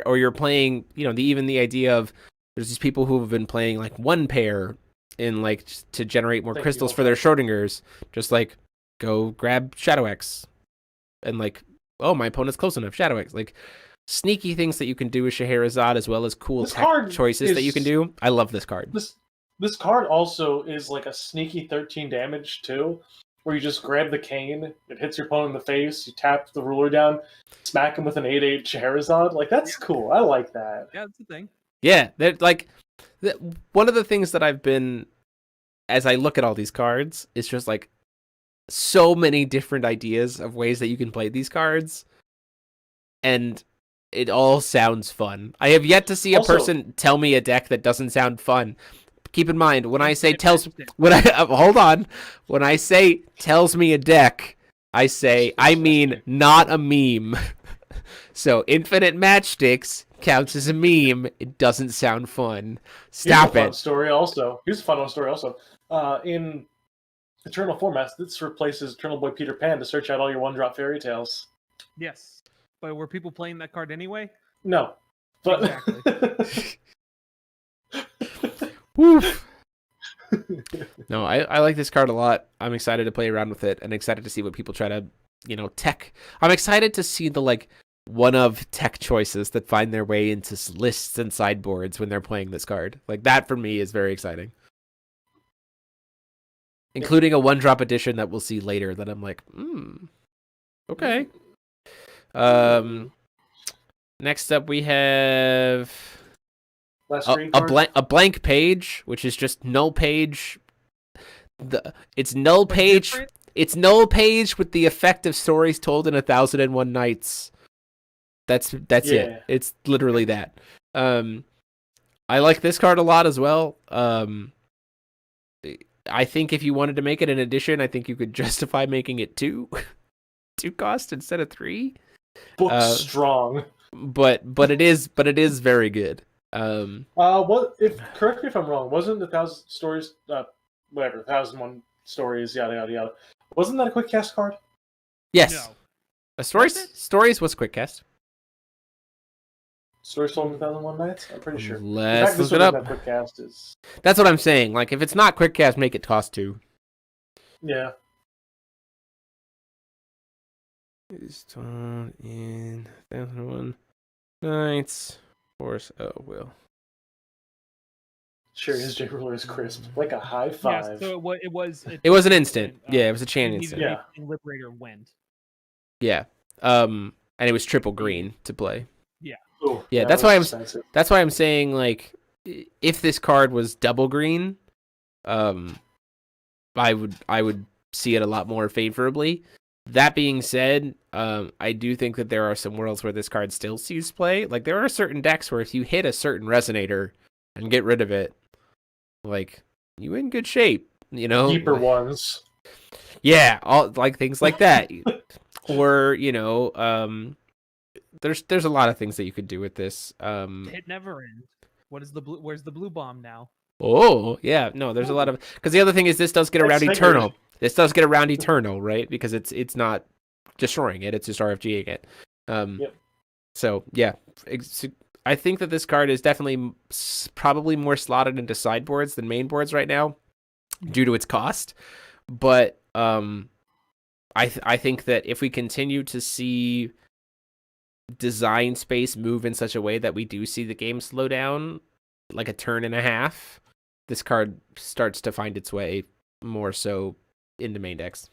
or you're playing. Even the idea of there's these people who have been playing like 1 pair in like to generate more crystals for their Schrodingers. Just like go grab Shadow X, and like, oh, my opponent's close enough. Shadow X, like sneaky things that you can do with Scheherazade, as well as cool tech choices that you can do. I love this card. This card also is like a sneaky 13 damage too, where you just grab the Kane, it hits your opponent in the face, you tap the ruler down, smack him with an 8/8 Scheherazade. Like, that's cool. I like that. Yeah, that's the thing. Yeah, like one of the things that I've been, as I look at all these cards, it's just like so many different ideas of ways that you can play these cards, and it all sounds fun. I have yet to see a person tell me a deck that doesn't sound fun. Keep in mind, when I say hold on, when I say tells me a deck, I mean not a meme. So Infinite Matchsticks counts as a meme. It doesn't sound fun. Stop it. Here's a fun story also. In Eternal formats, this replaces Eternal Boy Peter Pan to search out all your 1-drop fairy tales. Yes, but were people playing that card anyway? No, but exactly. Woof. No, I like this card a lot. I'm excited to play around with it and excited to see what people try to, tech. I'm excited to see the like 1-of tech choices that find their way into lists and sideboards when they're playing this card. Like that for me is very exciting. Including a 1-drop edition that we'll see later that I'm like, okay. Next up we have a blank page, which is just null page. It's null page. It's null page with the effect of stories told in 1001 Nights. That's it. It's literally that. I like this card a lot as well. I think if you wanted to make it an edition, I think you could justify making it 2 cost instead of 3. Book strong. But it is very good. Correct me if I'm wrong, wasn't 1,000 stories 1001 stories, yada yada yada. Wasn't that a quick cast card? Yes. No. Stories was quick cast. Stories told in 1001 Nights? I'm pretty sure. Let's look it up. That quick cast is... That's what I'm saying. Like, if it's not quick cast, make it cost 2. Yeah. It's told in 1001 Nights. Force will. Sure, his J ruler is crisp, like a high 5. Yeah, so it was an instant. Yeah, it was a chain instant. Yeah, Liberator went. Yeah, and it was triple green to play. Yeah. Ooh, yeah, that's why I'm saying, like, if this card was double green, I would see it a lot more favorably. That being said, I do think that there are some worlds where this card still sees play. Like, there are certain decks where if you hit a certain resonator and get rid of it, like, you in good shape, Deeper ones. Yeah, all like things like that. Or, there's a lot of things that you could do with this. It never ends. Where's the blue bomb now? Oh, yeah. No, there's a lot of... Because the other thing is this does get around Eternal. This does get around Eternal, right? Because it's not destroying it. It's just RFGing it. Yep. So, yeah. I think that this card is definitely probably more slotted into sideboards than main boards right now, due to its cost. But I think that if we continue to see design space move in such a way that we do see the game slow down like a turn and a half, this card starts to find its way more so into main decks.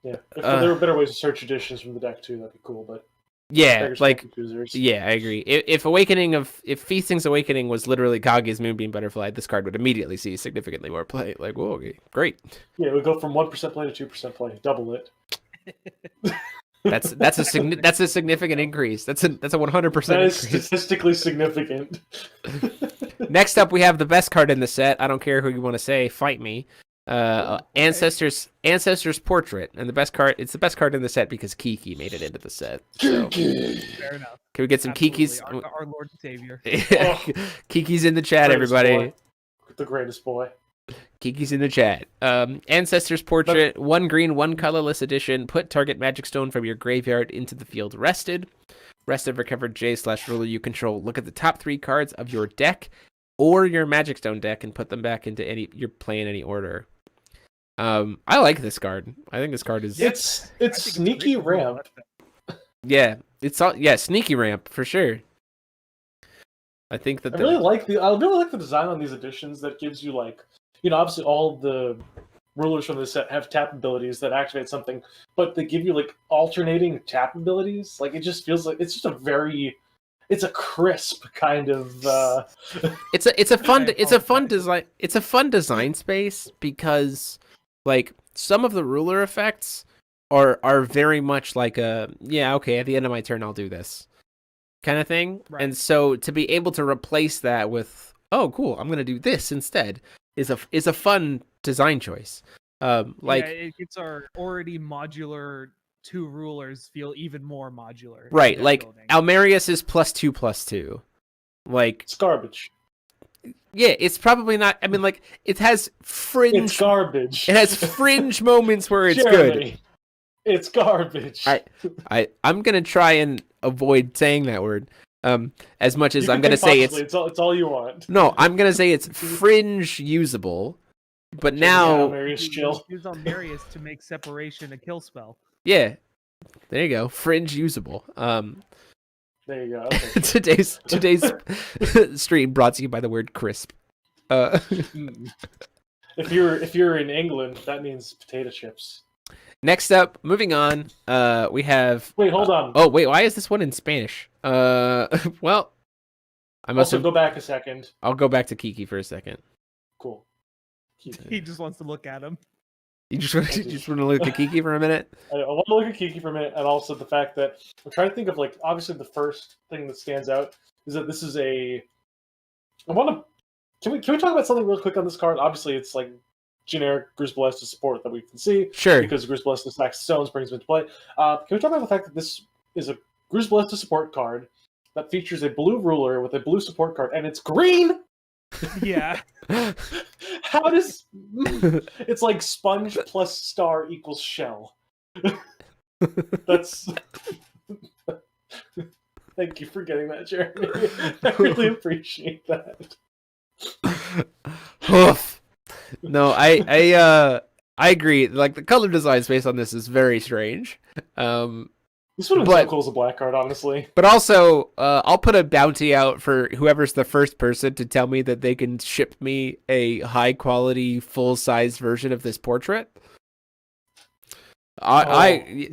Yeah, if there were better ways to search editions from the deck too, that'd be cool. But yeah, like yeah, I agree. If Feasting's Awakening was literally Kage's Moonbeam Butterfly, this card would immediately see significantly more play. Like, whoa, okay, great. Yeah, it would go from 1% play to 2% play, double it. That's a significant increase. That's a 100%. That is statistically significant. Next up, we have the best card in the set. I don't care who you want to say. Fight me. Ancestors Portrait, and it's the best card in the set because Kiki made it into the set. So. Fair enough. Can we get some Absolutely. Kikis? Our Lord and Savior. Kiki's in the chat, everybody. Boy. The greatest boy. Kiki's in the chat. Ancestors Portrait, 1 green, 1 colorless edition. Put target magic stone from your graveyard into the field rested. Rested recovered J/ruler you control. Look at the top 3 cards of your deck or your magic stone deck and put them back into your play in any order. I like this card. I think this card is it's sneaky ramp. Yeah, sneaky ramp for sure. I think that I really like the design on these editions that gives you obviously all the rulers from the set have tap abilities that activate something, but they give you alternating tap abilities. Like it just feels like it's just it's a crisp kind of it's a fun design space because some of the ruler effects are very much like at the end of my turn I'll do this kind of thing. Right. And so to be able to replace that with I'm going to do this instead is a fun design choice. It gets our already modular 2 rulers feel even more modular. Right, Almerius is +2/+2. It's garbage. Yeah, it's probably not. I mean, it has fringe. It's garbage. It has fringe moments where it's Jeremy, good. It's garbage. I'm gonna try and avoid saying that word. As much as I'm gonna say it's all you want. No, I'm gonna say it's fringe usable. But now Almerius chill. Use Almerius to make separation a kill spell. Yeah, there you go. Fringe usable. There you go. Okay. today's stream brought to you by the word crisp. If you're in England, that means potato chips. Next up, moving on, we have. Wait, hold on. Oh wait, why is this one in Spanish? Well, I must go back a second. I'll go back to Kiki for a second. Cool. He just wants to look at him. You just want to look at Kiki for a minute? I want to look at Kiki for a minute, and also the fact that I'm trying to think of obviously the first thing that stands out is that this is a. Can we talk about something real quick on this card? Obviously, it's generic Gru's Ballista support that we can see. Sure. Because Gru's Ballista stacks stones brings them into play. Can we talk about the fact that this is a Gru's Ballista support card that features a blue ruler with a blue support card, and it's green? Yeah. How does it's like sponge plus star equals shell? That's thank you for getting that, Jeremy. I really appreciate that. No, I agree. The color design space on this is very strange. This would have been so cool as a black card, honestly. But also, I'll put a bounty out for whoever's the first person to tell me that they can ship me a high-quality, full-size version of this portrait. I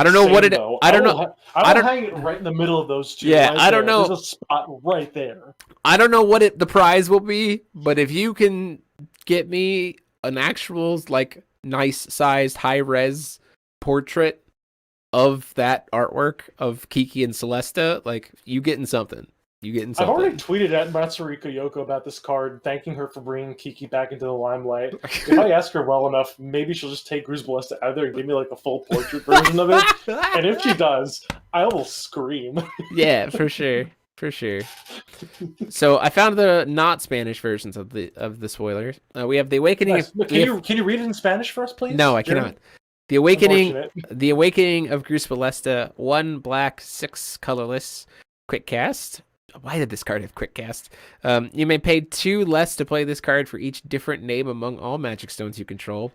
don't know what it. I don't know. I don't hang it right in the middle of those two. Yeah, I don't know. There's a spot right there. I don't know what the prize will be, but if you can get me an actual nice-sized, high-res portrait of that artwork of Kiki and Celesta, you getting something. I've already tweeted at Matsuriko Yoko about this card, thanking her for bringing Kiki back into the limelight. If I ask her well enough, maybe she'll just take Gru's Ballista out there and give me a full portrait version of it. And if she does, I will scream. Yeah, for sure. So I found the not Spanish versions of the spoilers. We have the Awakening. Nice. Can you read it in Spanish for us, please? No, I cannot. The Awakening of Gruus Ballesta, 1 black, 6 colorless, quick cast. Why did this card have quick cast? You may pay 2 less to play this card for each different name among all Magic Stones you control.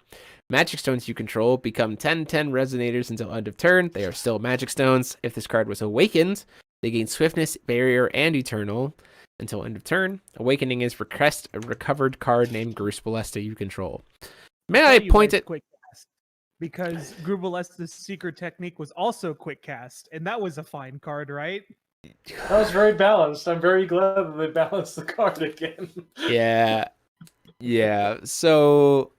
Magic Stones you control become 10/10 Resonators until end of turn. They are still Magic Stones. If this card was awakened, they gain Swiftness, Barrier, and Eternal until end of turn. Awakening is request a recovered card named Gruus Ballesta you control. May I point it? Quick cast, because Gruus Ballesta's secret technique was also quick cast, and that was a fine card, right? That was very balanced. I'm very glad that they balanced the card again. Yeah. So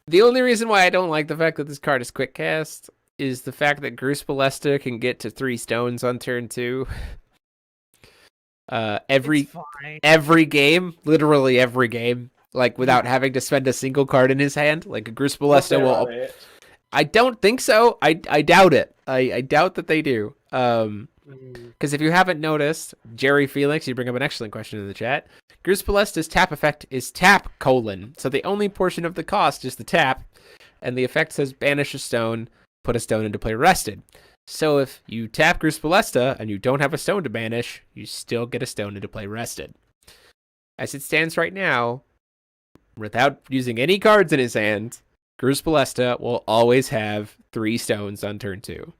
the only reason why I don't like the fact that this card is quick cast is the fact that Gruus Ballesta can get to 3 stones on turn 2. Every game, literally every game, like without having to spend a single card in his hand. Like a Gruus Ballesta will. I don't think so. I doubt it. I doubt that they do. Because if you haven't noticed, Jerry Felix, you bring up an excellent question in the chat. Gruus Ballesta's tap effect is tap : so the only portion of the cost is the tap, and the effect says banish a stone, put a stone into play rested. So if you tap Gruus Ballesta and you don't have a stone to banish, you still get a stone into play rested. As it stands right now, without using any cards in his hand, Gruus Ballesta will always have 3 stones on turn 2.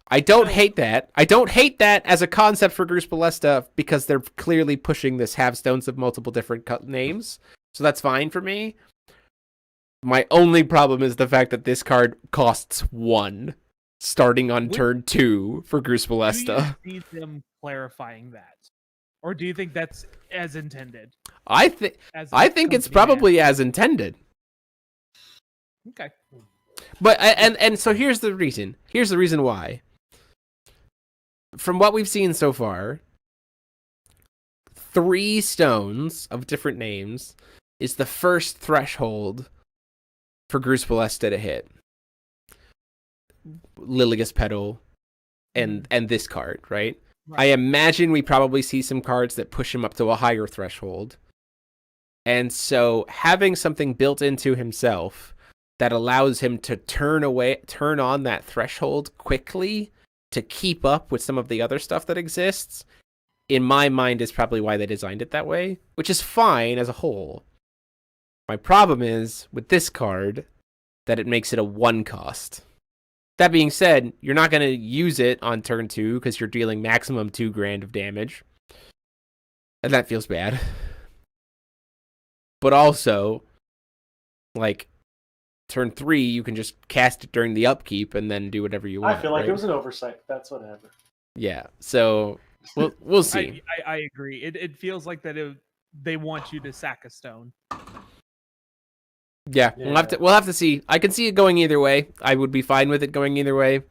I don't hate that. I don't hate that as a concept for Gruus Ballesta because they're clearly pushing this have stones of multiple different names. So that's fine for me. My only problem is the fact that this card costs 1 starting on turn 2 for Gruus Ballesta. Do you see them clarifying that? Or do you think that's as intended? I think it's probably as intended. Okay. But and so here's the reason. Here's the reason why. From what we've seen so far, 3 stones of different names is the first threshold for Gruus Ballesta to hit. Lilia's Petal and this card, right? I imagine we probably see some cards that push him up to a higher threshold. And so having something built into himself that allows him to turn on that threshold quickly to keep up with some of the other stuff that exists, in my mind, is probably why they designed it that way, which is fine as a whole. My problem is, with this card, that it makes it a 1 cost. That being said, you're not going to use it on turn 2 because you're dealing maximum 2 grand of damage. And that feels bad. But also, like, turn 3, you can just cast it during the upkeep and then do whatever you want. I feel like it was an oversight. That's whatever. Yeah, so we'll see. I agree. It feels like that they want you to sack a stone. Yeah, we'll have to see. I can see it going either way. I would be fine with it going either way.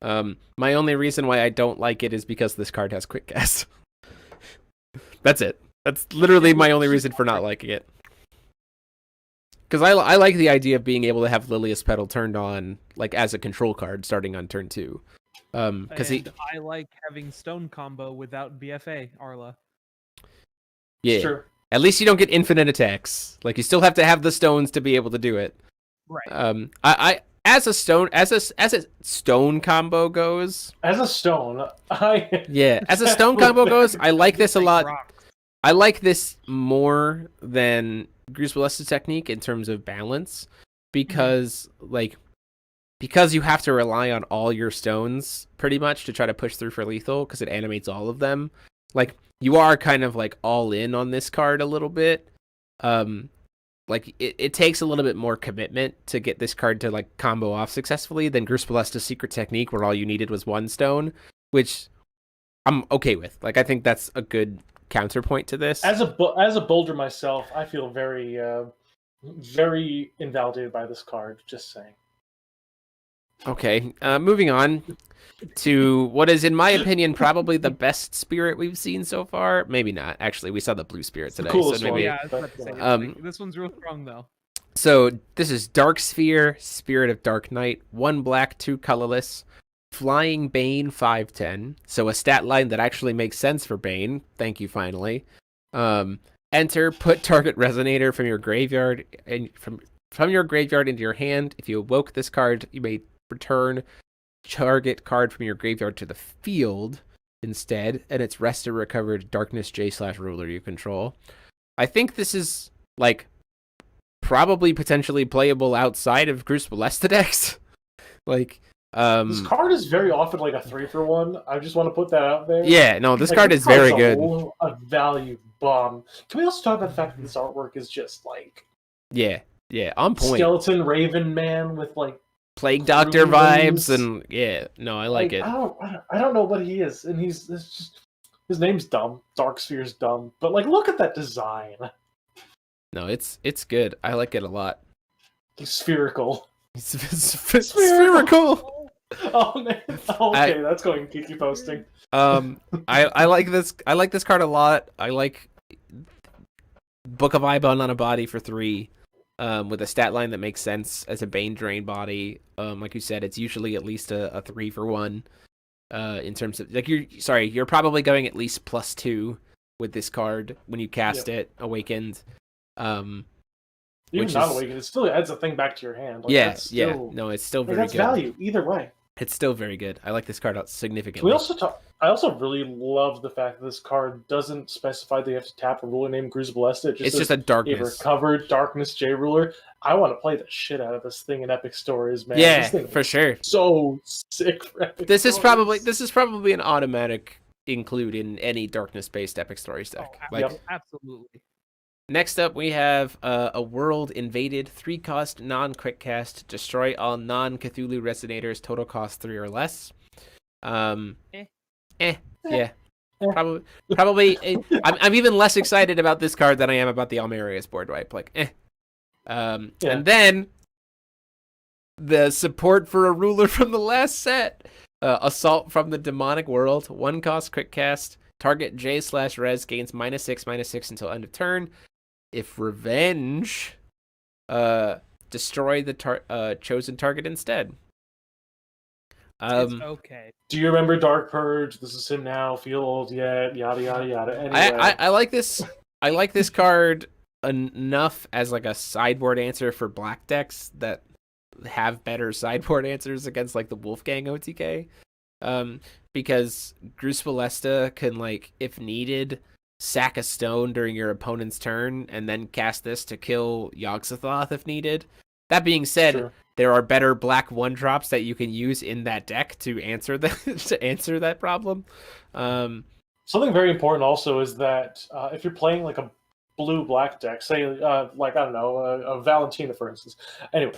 My only reason why I don't like it is because this card has quick cast. That's it. That's literally my only reason for not liking it. Because I like the idea of being able to have Lilia's Petal turned on like as a control card starting on turn 2. I like having stone combo without BFA, Arla. Yeah. Sure. At least you don't get infinite attacks. Like you still have to have the stones to be able to do it. Right. I as a stone combo goes. As a stone, as a stone combo goes, I like this a lot. I like this more than Gruus Ballesta's technique in terms of balance, because you have to rely on all your stones pretty much to try to push through for lethal because it animates all of them. Like you are kind of like all in on this card a little bit. Like it takes a little bit more commitment to get this card to like combo off successfully than Gruus Ballesta's secret technique, where all you needed was 1 stone, which I'm okay with. Like I think that's a good counterpoint to this. As a bolder myself, I feel very very invalidated by this card. Just saying. Okay, moving on to what is, in my opinion, probably the best spirit we've seen so far. Maybe not. Actually, we saw the blue spirit today. Coolest so maybe, one. Yeah, I was about to say, this one's real strong, though. So this is Dark Sphere, Spirit of Dark Knight, 1 black, 2 colorless, Flying Bane, 5/10. So a stat line that actually makes sense for Bane. Thank you, finally. Enter, put target resonator from your graveyard and from your graveyard into your hand. If you evoke this card, you may return target card from your graveyard to the field instead, and it's rest or recovered darkness J/ruler you control. I think this is like probably potentially playable outside of Crucible Lesta decks. Like, this card is very often like a 3-for-1. I just want to put that out there. Yeah, no, this like, card is very good. A value bomb. Can we also talk about the fact that this artwork is just like on point. Skeleton Raven Man with like Plague Doctor vibes, and I like it. I don't know what he is, and it's just his name's dumb. Dark Sphere's dumb, but like look at that design. No, it's good. I like it a lot. He's spherical. Spherical. Oh man. Okay, that's going Kiki posting. I like this. I like this card a lot. I like Book of Ibon on a body for 3. With a stat line that makes sense as a Bane Drain body. Like you said, it's usually at least a 3-for-1. In terms of like you're probably going at least +2 with this card when you cast it awakened. Even not awakened, it still adds a thing back to your hand. Like, No, it's still very that's good. Value either way. It's still very good. I like this card out significantly. I also really love the fact that this card doesn't specify that you have to tap a ruler named Crucible Lesta. It's just a darkness. A recovered darkness J ruler. I want to play the shit out of this thing in Epic Stories, man. Yeah, this thing for sure. So sick for Epic This Stories. is probably an automatic include in any darkness-based Epic Stories deck. Absolutely. Next up, we have a World Invaded 3-cost non-quick cast. Destroy all non-Cthulhu Resonators. Total cost 3 or less. Yeah. Probably. I'm even less excited about this card than I am about the Almerius board wipe. And then the support for a ruler from the last set. Assault from the Demonic World. 1-cost quick cast. Target J/res gains -6/6 until end of turn. If Revenge, destroy the chosen target instead. It's okay. Do you remember Dark Purge? This is him now. Feel old yet? Yada yada yada. Anyway. I like this. I like this card enough as like a sideboard answer for black decks that have better sideboard answers against like the Wolfgang OTK. Because Crucible Lesta can, like, if needed, sack a stone during your opponent's turn and then cast this to kill Yogg-Sothoth if needed. That being said, there are better black 1-drops that you can use in that deck to answer that problem. Something very important also is that if you're playing like a blue-black deck, say like I don't know, a Valentina for instance. Anyway,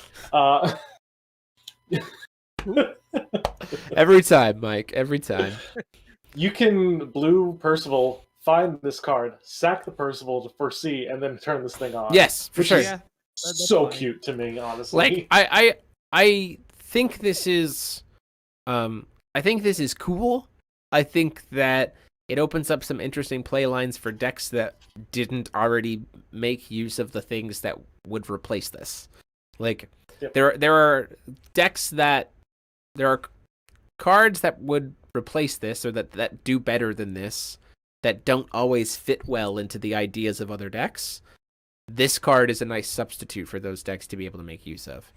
every time, Mike. Every time. You can blue Percival, find this card, sack the Percival to foresee, and then turn this thing on. Yes, for sure. Yeah, so funny. Cute to me, honestly. Like I think this is cool. I think that it opens up some interesting play lines for decks that didn't already make use of the things that would replace this. Like there are decks that there are cards that would replace this or that do better than this that don't always fit well into the ideas of other decks. This card is a nice substitute for those decks to be able to make use of.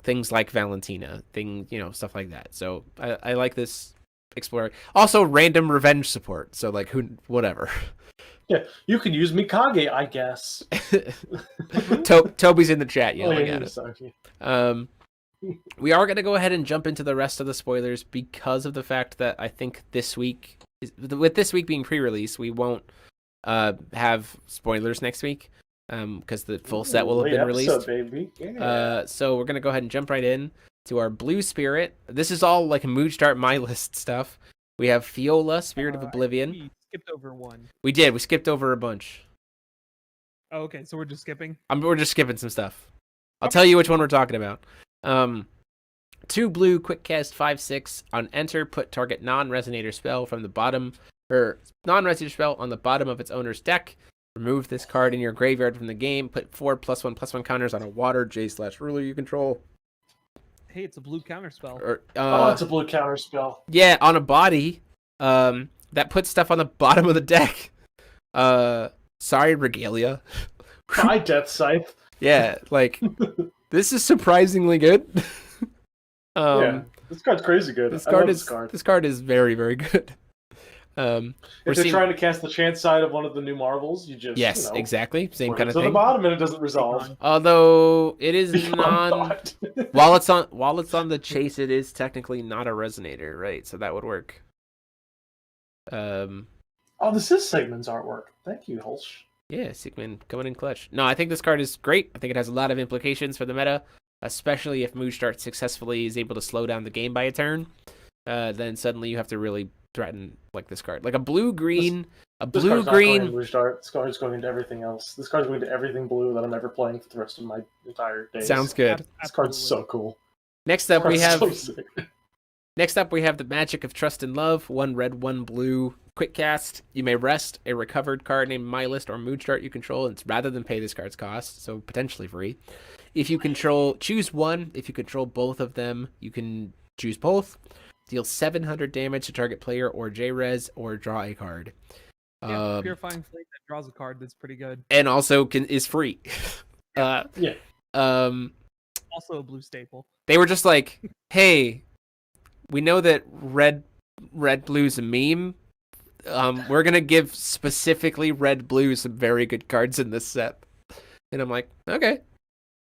Things like Valentina, stuff like that. So I like this explorer. Also random revenge support. So like whatever. Yeah, you can use Mikage, I guess. Toby's in the chat yelling at us. Sorry. We are going to go ahead and jump into the rest of the spoilers because of the fact that I think with this week being pre-release, we won't have spoilers next week because the full set will have been released. Baby. Yeah. So we're going to go ahead and jump right in to our Blue Spirit. This is all like Mood Start My List stuff. We have Fiola, Spirit of Oblivion. We skipped over one. We did. We skipped over a bunch. Oh, okay, so we're just skipping? We're just skipping some stuff. I'll tell you which one we're talking about. 2 blue, quick cast 5/6 on enter. Put target non-resonator spell from the bottom, or non-resonator spell on the bottom of its owner's deck. Remove this card in your graveyard from the game. Put 4 +1/+1 counters on a water J/ruler you control. Hey, it's a blue counter spell. It's a blue counter spell. Yeah, on a body. That puts stuff on the bottom of the deck. Sorry, Regalia. Hi, Death Scythe. Yeah, like this is surprisingly good. Yeah, this card's crazy good. This I card love is this card. this card is very, very good. If they're trying to cast the chance side of one of the new Marvels, you just exactly same put kind it of to thing. the bottom and it doesn't resolve. Although it is Become not thought. while it's on the chase, it is technically not a resonator, right? So that would work. Oh, this is Sigmund's artwork. Thank you, Hulch. Yeah, Sigmund coming in clutch. No, I think this card is great. I think it has a lot of implications for the meta, especially if Moonstart successfully is able to slow down the game by a turn. Then suddenly you have to really threaten like this card, like a blue-green. This card's not going into Moonstart. This card's going into everything else. This card's going to everything blue that I'm ever playing for the rest of my entire days. Sounds good. This card's so cool. Next up we have the Magic of Trust and Love. 1 red, 1 blue. Quick cast. You may rest a recovered card named My List or Moonstart you control. It's rather than pay this card's cost, so potentially free. If you choose one. If you control both of them, you can choose both. Deal 700 damage to target player or J-Res or draw a card. Yeah, Purifying Flame that draws a card that's pretty good. And also is free. Yeah. Also a blue staple. They were just like, hey, we know that red blue's a meme. We're gonna give specifically red blue some very good cards in this set. And I'm like, okay,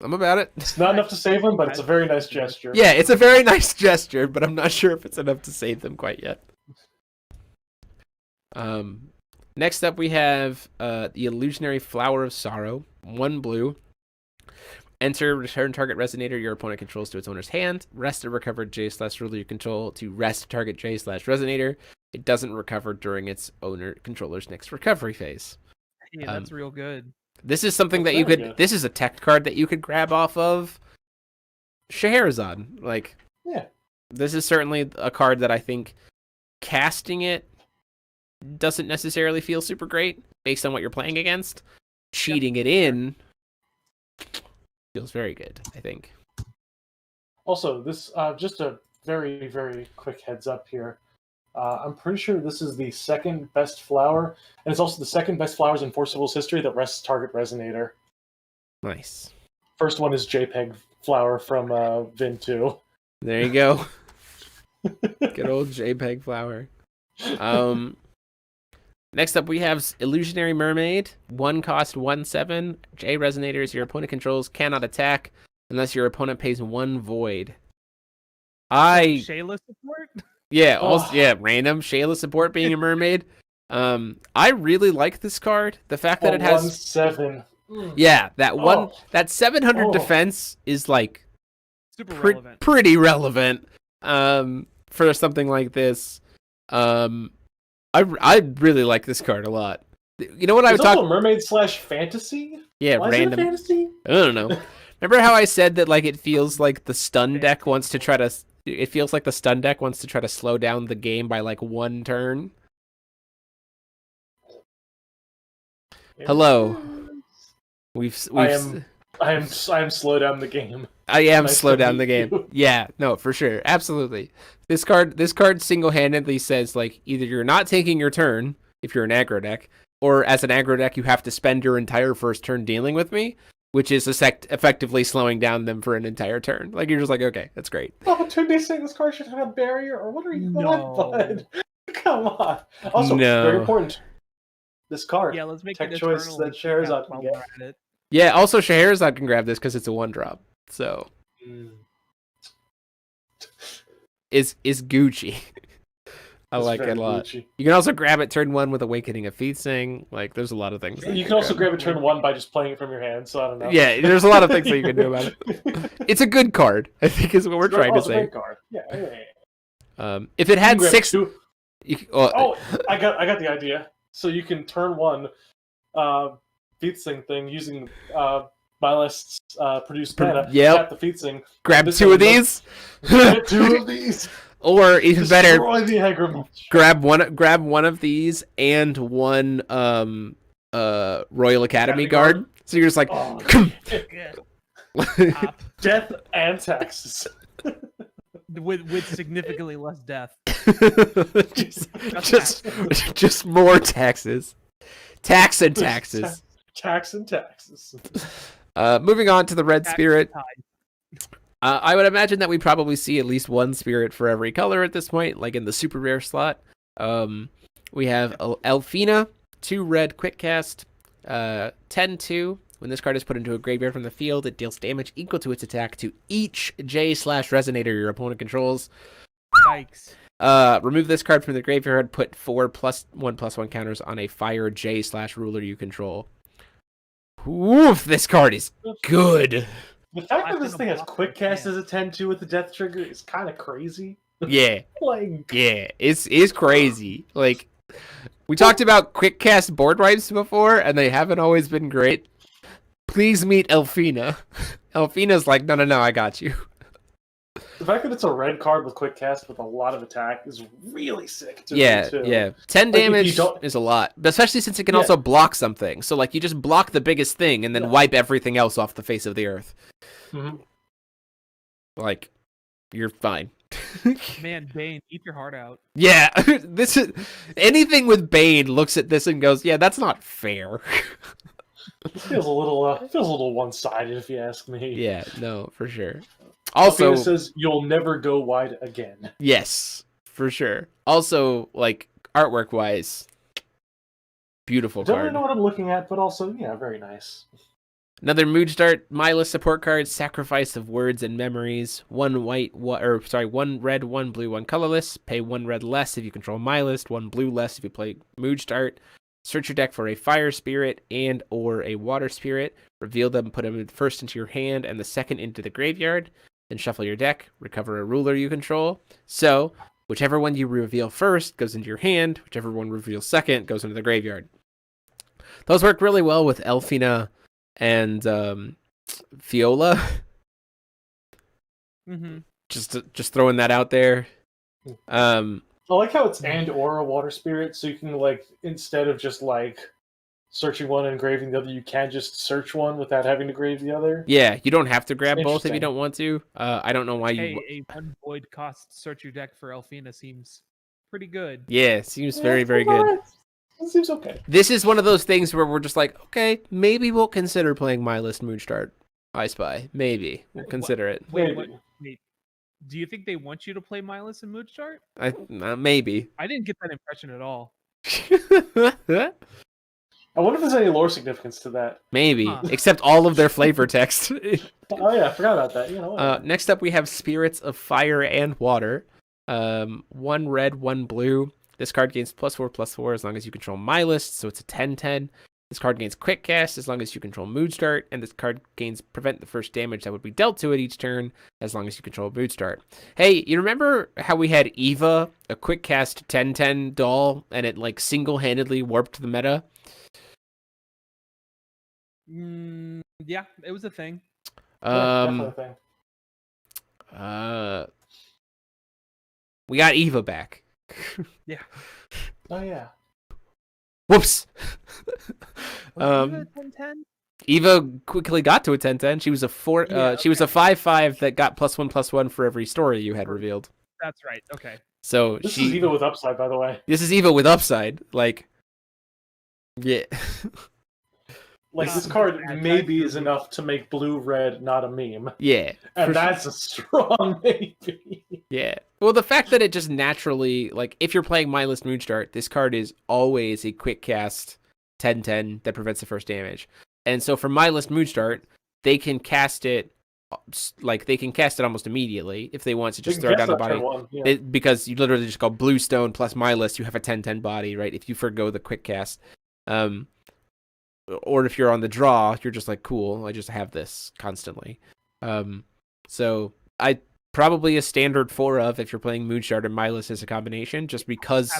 I'm about it. It's not enough to save them, but it's a very nice gesture. Yeah, it's a very nice gesture, but I'm not sure if it's enough to save them quite yet. Next up we have the Illusionary Flower of Sorrow. 1 blue. Enter, return target resonator your opponent controls to its owner's hand. Rest a recovered J/ruler you control to rest target J/resonator. It doesn't recover during its owner controller's next recovery phase. Yeah, that's real good. This is something that you could. This is a tech card that you could grab off of Scheherazade. Like, yeah, this is certainly a card that I think casting it doesn't necessarily feel super great based on what you're playing against. Cheating it in feels very good, I think. Also, this just a very, very quick heads up here. I'm pretty sure this is the second best flower, and it's also the second best flowers in Forcible's history that rests target resonator. Nice. First one is JPEG flower from Vin 2. There you go. Good old JPEG flower. Next up, we have Illusionary Mermaid. 1 cost, 1/7. J resonators your opponent controls cannot attack unless your opponent pays 1 void. Shayla support? Yeah, also random Shayla support being a mermaid. I really like this card. The fact that it has 1/7. Yeah, that 700 defense is like super relevant. Pretty relevant. For something like this. I really like this card a lot. You know what I was talking? Mermaid / fantasy. Yeah, why random. Is it fantasy? I don't know. Remember how I said that like it feels like the stun deck wants to try to. It feels like the stun deck wants to try to slow down the game by like 1 turn. Hello. I am slow down the game. I am slow down the game. Yeah, no, for sure. Absolutely. This card single-handedly says like either you're not taking your turn if you're an aggro deck, or as an aggro deck you have to spend your entire first turn dealing with me, which is effectively slowing down them for an entire turn. Like you're just like, okay, that's great. Oh, 2D saying this card should have a barrier, or what are you on, bud? Come on. Also, very important. This card. Yeah, let's make tech it choice that Scheherazade can get. Yeah, also Scheherazade can grab this because it's a 1-drop. So is Gucci. I like it a lot. Gucci. You can also grab it turn 1 with Awakening of Feasting. Like, there's a lot of things. You can also grab it turn 1 by just playing it from your hand. So I don't know. Yeah, there's a lot of things that you can do about it. It's a good card, I think, is what we're trying to say. Great card. Yeah. If it had 6, I got the idea. So you can turn 1, Feasting thing using my list's produced mana. Tap the Feasting. Grab 2 of these. 2 of these. Or even better, the grab one of these and 1 Royal Academy guard. So you're just like, death and taxes. With significantly less death. just more taxes. Tax and taxes. Tax and taxes. Moving on to the red Cat spirit. ties. I would imagine that we probably see at least one spirit for every color at this point, like in the super rare slot. We have Elfina, 2 red quick cast, 10-2. When this card is put into a graveyard from the field, it deals damage equal to its attack to each J/Resonator your opponent controls. Yikes. Remove this card from the graveyard, put 4 +1/+1 counters on a fire J/ruler you control. Woof, this card is good. The fact that this thing has quick cast as a 10-2 with the death trigger is kind of crazy. Yeah. Like, Yeah, it's crazy. Like, we talked about quick cast board wipes before, and they haven't always been great. Please meet Elfina. Elfina's like, no, I got you. the fact that it's a red card with quick cast with a lot of attack is really sick to me, too. Yeah. 10 Like, damage is a lot, but especially since it can also block something. So, like, you just block the biggest thing and then wipe everything else off the face of the earth. Mm-hmm. Like, you're fine. Man, Bane, eat your heart out. Yeah, this is anything with Bane looks at this and goes, "Yeah, that's not fair." It feels a little one-sided, if you ask me. Yeah, no, for sure. Also, it says you'll never go wide again. Yes, for sure. Also, like artwork-wise, beautiful Don't card. really know what I'm looking at, but also, yeah, very nice. Another Moonstart Mindless support card, Sacrifice of Words and Memories. 1 red, 1 blue, 1 colorless. Pay 1 red less if you control Mindless, 1 blue less if you play Moonstart. Search your deck for a fire spirit and or a water spirit. Reveal them, put them first into your hand and the second into the graveyard. Then shuffle your deck, recover a ruler you control. So, whichever one you reveal first goes into your hand, whichever one reveals second goes into the graveyard. Those work really well with Elfina and Fiola. Mm-hmm. Just throwing that out there. I like how it's and or a water spirit, so you can, like, instead of just, like, searching one and graving the other, you can just search one without having to grave the other. Yeah, you don't have to grab both if you don't want to. I don't know why you... A 1 void cost search your deck for Elfina seems pretty good. Yeah, seems very, very good. It seems okay. This is one of those things where we're just like, okay, maybe we'll consider playing My List Moonstart I Spy. Maybe. We'll consider it. Wait. Do you think they want you to play Mindless and Moonstart? Maybe. I didn't get that impression at all. I wonder if there's any lore significance to that. Maybe. Except all of their flavor text. Oh yeah, I forgot about that. You know. Next up we have Spirits of Fire and Water. 1 red, 1 blue. This card gains +4/+4 as long as you control My List, so it's a 10/10. This card gains Quick Cast as long as you control Moonstart, and this card gains Prevent the First Damage that would be dealt to it each turn as long as you control Moonstart. Hey, you remember how we had Eva, a Quick Cast 10/10 doll, and it like single-handedly warped the meta? Yeah, it was a thing. Definitely a thing. We got Eva back. Yeah. Oh yeah. Whoops. Was it 10/10? Eva quickly got to a 10/10. She was a 4. She was a 5/5 that got +1/+1 for every story you had revealed. That's right. Okay. So this is Eva with upside, by the way. This is Eva with upside. Like, yeah. Like, this card maybe is enough to make blue-red not a meme. Yeah. And that's a strong maybe. Yeah. Well, the fact that it just naturally, like, if you're playing Mindless Moonstart, this card is always a quick cast 10/10 that prevents the first damage. And so for Mindless Moonstart, they can cast it, like, they can cast it almost immediately if they want to just throw it down the body. Because you literally just go Bluestone plus Mindless, you have a 10/10 body, right? If you forgo the quick cast. Or if you're on the draw, you're just like, cool, I just have this constantly. So I probably a standard 4 of if you're playing Moonstart and Mindless as a combination, just because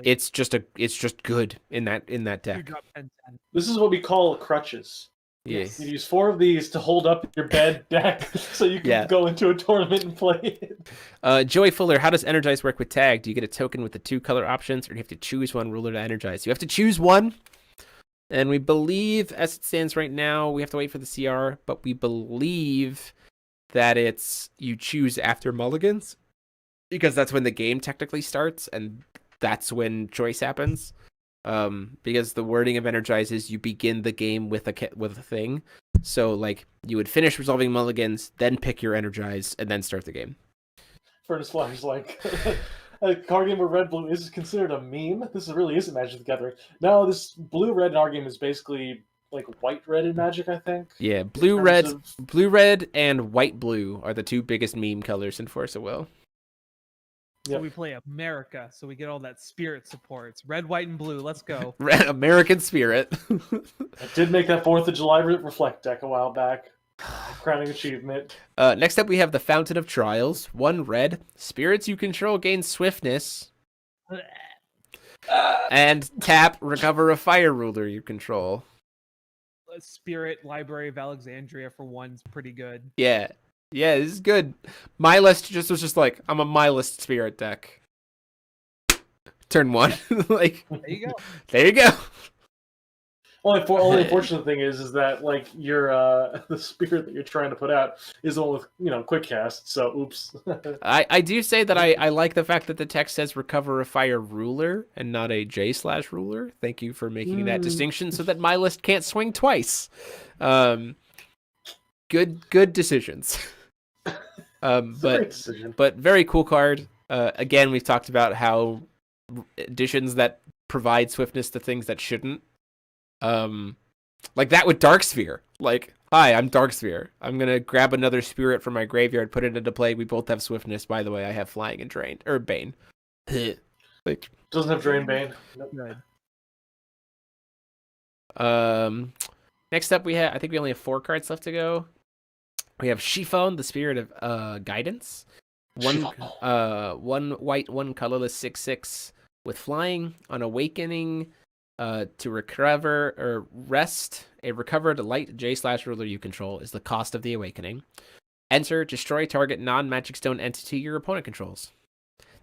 it's just good in that deck. This is what we call crutches. Yeah. You use 4 of these to hold up your bad deck so you can go into a tournament and play it. Joey Fuller, how does Energize work with tag? Do you get a token with the 2 color options, or do you have to choose one ruler to energize? You have to choose one. And we believe, as it stands right now, we have to wait for the CR, but we believe that it's you choose after mulligans, because that's when the game technically starts, and that's when choice happens. Because the wording of Energize is you begin the game with a thing. So like you would finish resolving mulligans, then pick your energize, and then start the game. Furnace Flyer's like, a card game where red-blue is considered a meme? This really isn't Magic the Gathering. No, this blue-red in our game is basically like white-red in Magic, I think. Yeah, blue-red, and white-blue are the two biggest meme colors in Force of Will. So we play America, so we get all that spirit support. It's red, white, and blue. Let's go. American Spirit. I did make that 4th of July Reflect deck a while back. Crowning achievement. Next up, we have the Fountain of Trials. 1 red. Spirits you control gain swiftness. And tap, recover a fire ruler you control. Spirit Library of Alexandria for 1's pretty good. Yeah. Yeah, this is good. My list was just like, I'm a my list spirit deck. Turn 1. Like, there you go. There you go. Only unfortunate thing is that like your the spirit that you're trying to put out is the one with quick cast. So oops. I do say that I like the fact that the text says recover a fire ruler and not a J/ruler. Thank you for making that distinction so that my list can't swing twice. Good decisions. But very cool card. Again, we've talked about how additions that provide swiftness to things that shouldn't. Like that with Darksphere. Like, hi, I'm Darksphere. I'm gonna grab another spirit from my graveyard, put it into play. We both have swiftness. By the way, I have flying and drain or bane. Like doesn't have drain bane. Nope. Good. Next up, I think we only have 4 cards left to go. We have Chiffon, the Spirit of Guidance. 1 white, 1 colorless, 6/6 with flying. On awakening, to recover or rest a recovered light J/ruler you control is the cost of the awakening. Enter, destroy target non-magic stone entity your opponent controls.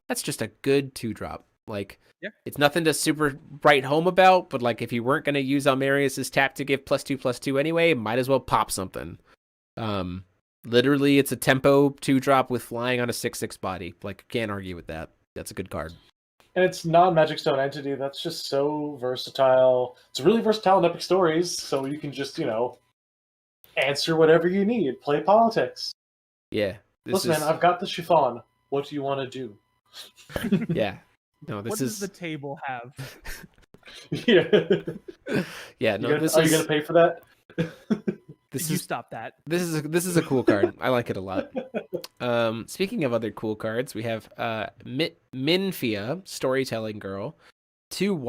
That's just a good 2-drop. Like, It's nothing to super write home about, but like if you weren't going to use Almerius's tap to give +2/+2 anyway, might as well pop something. Literally, it's a tempo 2-drop with flying on a 6/6 body. Like, can't argue with that. That's a good card. And it's non-magic stone entity. That's just so versatile. It's really versatile in Epic Stories, so you can just, answer whatever you need. Play politics. Yeah. Listen, man, I've got the chiffon. What do you want to do? Yeah. No, what does the table have? Yeah. Yeah. No. Are you gonna pay for that? Stop that. This is a cool card. I like it a lot. Speaking of other cool cards, we have Minfia, Storytelling Girl, 1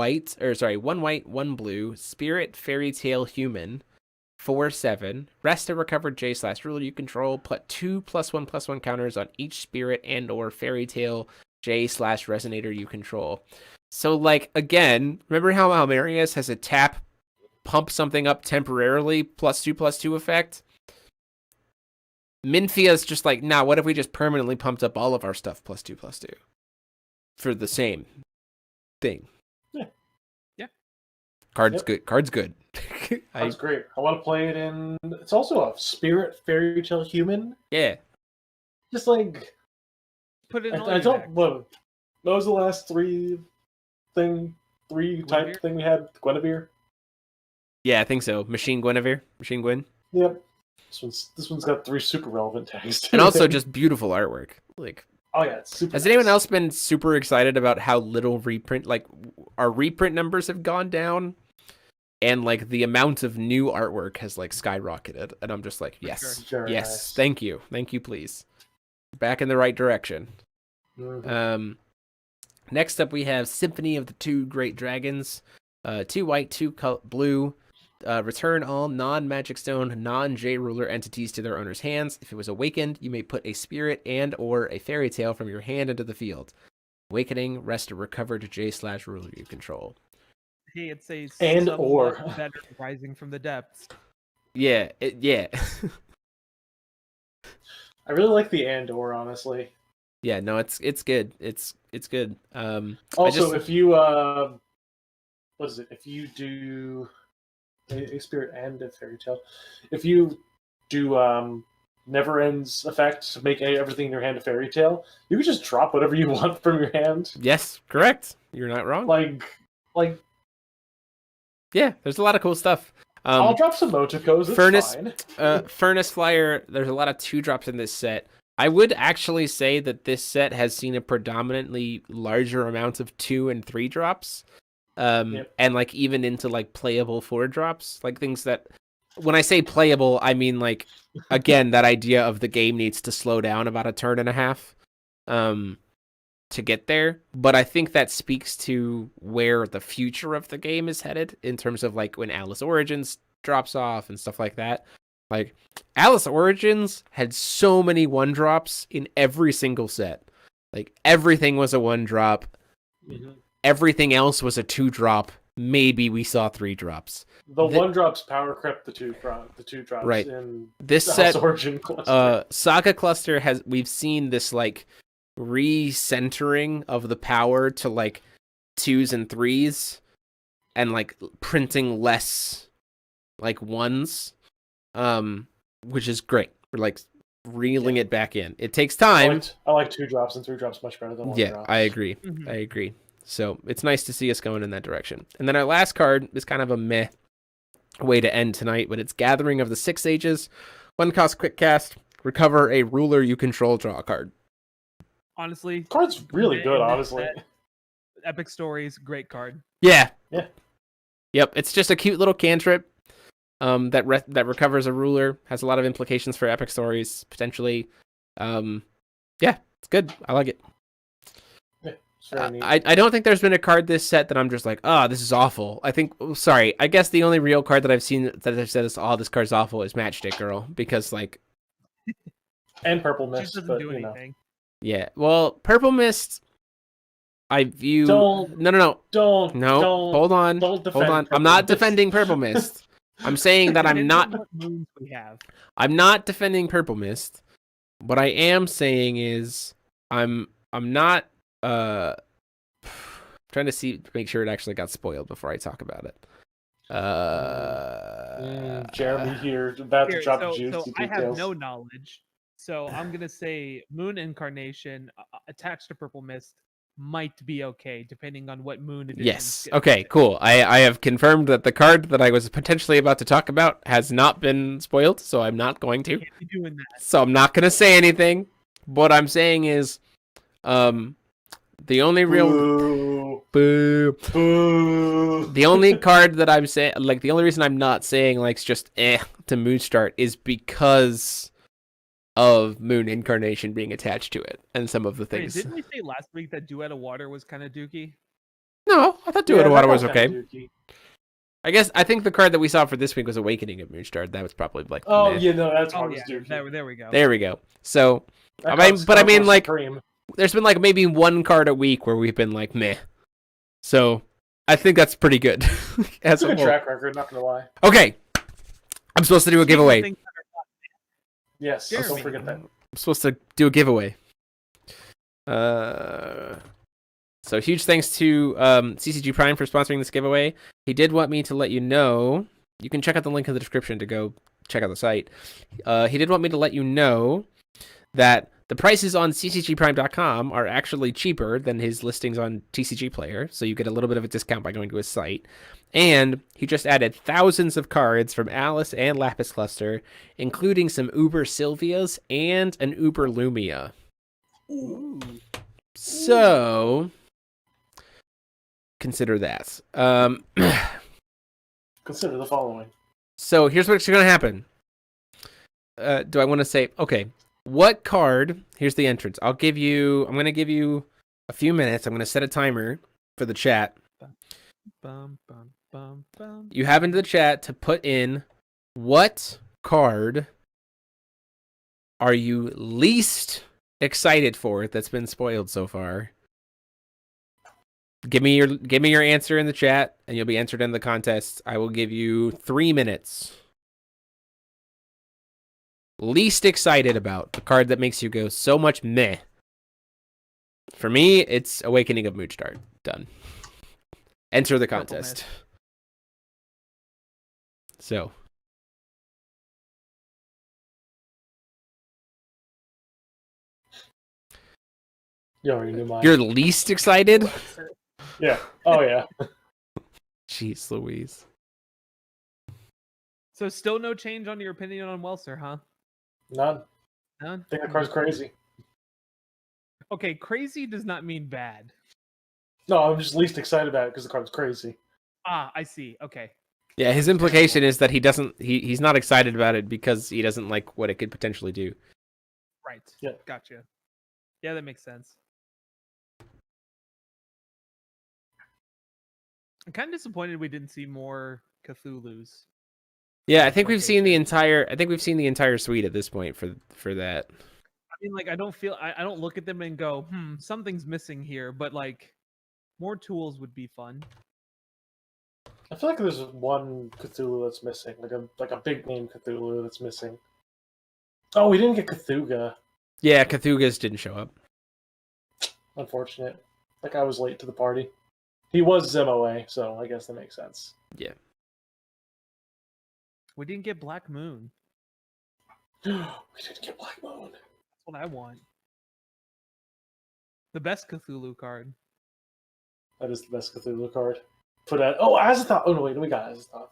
white, 1 blue, Spirit Fairy Tale Human, 4/7. Rest a recovered J/ruler you control. Put 2 +1/+1 counters on each Spirit and/or Fairy Tale J/Resonator you control. So, like, again, remember how Almerius has a tap, pump something up temporarily, +2/+2 effect? Minfia's just like, nah, what if we just permanently pumped up all of our stuff +2/+2 for the same thing? Yeah. Card's good. Card's good. That's great. I want to play it in. It's also a Spirit Fairy Tale Human. Yeah. Just like put it in. I don't. What was the last 3 type thing we had? Guinevere. Yeah, I think so. Machine Gwen. Yep. This one's got 3 super relevant tags. And also just beautiful artwork. Like, oh yeah, it's super. Has anyone else been super excited about how little reprint, like our reprint numbers have gone down, and like the amount of new artwork has like skyrocketed? And I'm just like, yes, Very yes, nice. thank you, please. Back in the right direction. Mm-hmm. Next up we have Symphony of the 2 Great Dragons, 2 white, 2 blue. Return all non-magic stone, non-J-ruler entities to their owner's hands. If it was awakened, you may put a spirit and/or a fairy tale from your hand into the field. Awakening, rest a recovered J/ruler you control. Hey, it's a and/or better rising from the depths. Yeah, yeah. I really like the and/or, honestly. Yeah, no, it's good. It's good. Also, if you what is it? If you do a spirit and a fairy tale, if you do never ends effect to make everything in your hand a fairy tale, you can just drop whatever you want from your hand. Yes, correct. You're not wrong. Like yeah, there's a lot of cool stuff. I'll drop some Moticos, it's fine. Furnace Flyer, there's a lot of 2-drops in this set. I would actually say that this set has seen a predominantly larger amount of 2 and 3 drops. And like even into like playable 4 drops, like things that, when I say playable, I mean like, again, that idea of the game needs to slow down about a turn and a half to get there. But I think that speaks to where the future of the game is headed in terms of like when Alice Origins drops off and stuff like that. Like Alice Origins had so many 1-drops in every single set. Like everything was a 1-drop. Mm-hmm. Everything else was a 2-drop. Maybe we saw 3 drops. The 1-drops power crept the 2 drops right. in this the set. Origin cluster. Saga cluster we've seen this like recentering of the power to like 2s and 3s, and like printing less like 1s, which is great. We're like reeling it back in. It takes time. I like 2 drops and 3 drops much better than 1 drop. Yeah, I agree. Mm-hmm. I agree. So it's nice to see us going in that direction. And then our last card is kind of a meh way to end tonight, but it's Gathering of the Six Ages. 1-cost quick cast. Recover a ruler you control, draw a card. Honestly, card's really good, honestly. Epic Stories, great card. Yeah. Yeah. Yep, it's just a cute little cantrip that recovers a ruler. Has a lot of implications for Epic Stories, potentially. Yeah, it's good. I like it. I don't think there's been a card this set that I'm just like, this is awful. I guess the only real card that I've seen that I've said is, this card's awful is Matchstick Girl, because like... and Purple Mist, doesn't do anything. Yeah, well, Purple Mist, I view... Don't. Hold on. I'm not defending Purple Mist. I'm saying that I'm not... I'm not defending Purple Mist. What I am saying is I'm not... trying to make sure it actually got spoiled before I talk about it. Jeremy here about to drop juicy so details. I have no knowledge, so I'm gonna say Moon Incarnation attached to Purple Mist might be okay, depending on what Moon it is. Yes. Okay. Cool. I have confirmed that the card that I was potentially about to talk about has not been spoiled, so I'm not going to. Can't be doing that. So I'm not gonna say anything. What I'm saying is, the only real boo. The only card that I'm saying, like, the only reason I'm not saying like just to Moonstart is because of Moon Incarnation being attached to it and some of the things. Wait, didn't we say last week that Duet of Water was kind of dookie? No, I thought Duet of Water was okay. I think the card that we saw for this week was Awakening of Moonstart. That was probably like that's dookie. There we go. There we go. So I mean like there's been like maybe 1 card a week where we've been like meh. So I think that's pretty good. That's a good track record, not gonna lie. Okay. I'm supposed to do a giveaway. Yes, don't forget that. I'm supposed to do a giveaway. So huge thanks to CCG Prime for sponsoring this giveaway. He did want me to let you know. You can check out the link in the description to go check out the site. He did want me to let you know that the prices on ccgprime.com are actually cheaper than his listings on TCG Player, so you get a little bit of a discount by going to his site. And he just added thousands of cards from Alice and Lapis Cluster, including some Uber Sylvias and an Uber Lumia. Ooh. So consider that. Consider the following. So here's what's going to happen. Do I want to say, okay, what card? Here's the entrance. I'm going to give you a few minutes. I'm going to set a timer for the chat. You have into the chat to put in what card are you least excited for that's been spoiled so far. Give me your answer in the chat, and you'll be entered in the contest. I will give you 3 minutes. Least excited about the card that makes you go so much meh. For me, it's Awakening of Moonstart. Done. Enter the contest. So. You already knew mine. You're least excited? Yeah. Oh, yeah. Jeez Louise. So still no change on your opinion on Welser, huh? None. None? I think that card's crazy. Okay, crazy does not mean bad. No, I'm just least excited about it because the card's crazy. Ah, I see. Okay. Yeah, his implication is that he's not excited about it because he doesn't like what it could potentially do. Right. Yeah. Gotcha. Yeah, that makes sense. I'm kind of disappointed we didn't see more Cthulhu's. Yeah, I think we've seen the entire suite at this point for that. I mean, like, I don't look at them and go, something's missing here, but like, more tools would be fun. I feel like there's one Cthulhu that's missing, like a big name Cthulhu that's missing. Oh, we didn't get Cthulhu. Yeah, Cthulhu's didn't show up. Unfortunate. Like I was late to the party. He was MOA, so I guess that makes sense. Yeah. We didn't get Black Moon. We didn't get Black Moon. That's what I want. The best Cthulhu card. That is the best Cthulhu card. Put out. Oh, Azathoth. Oh no, wait, we got Azathoth.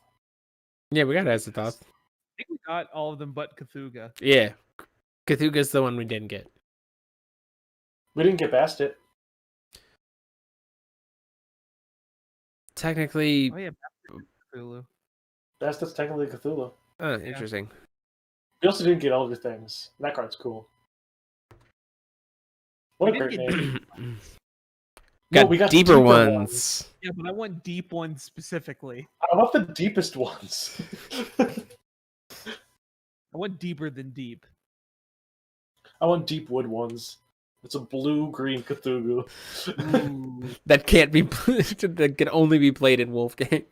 Yeah, we got Azathoth. I think we got all of them but Cthulhu. Yeah, Cthulhu's the one we didn't get. We didn't get Bastet. Technically, Oh yeah, Cthulhu. Bastet's technically Cthulhu. oh, interesting. We also didn't get Elder Things. That card's cool. What a great name. Got, we got deeper ones. Yeah, but I want deep ones specifically. I want the deepest ones. I want deeper than deep. I want deep wood ones. It's a blue-green Cthulhu. That can't be that can only be played in Wolfgang.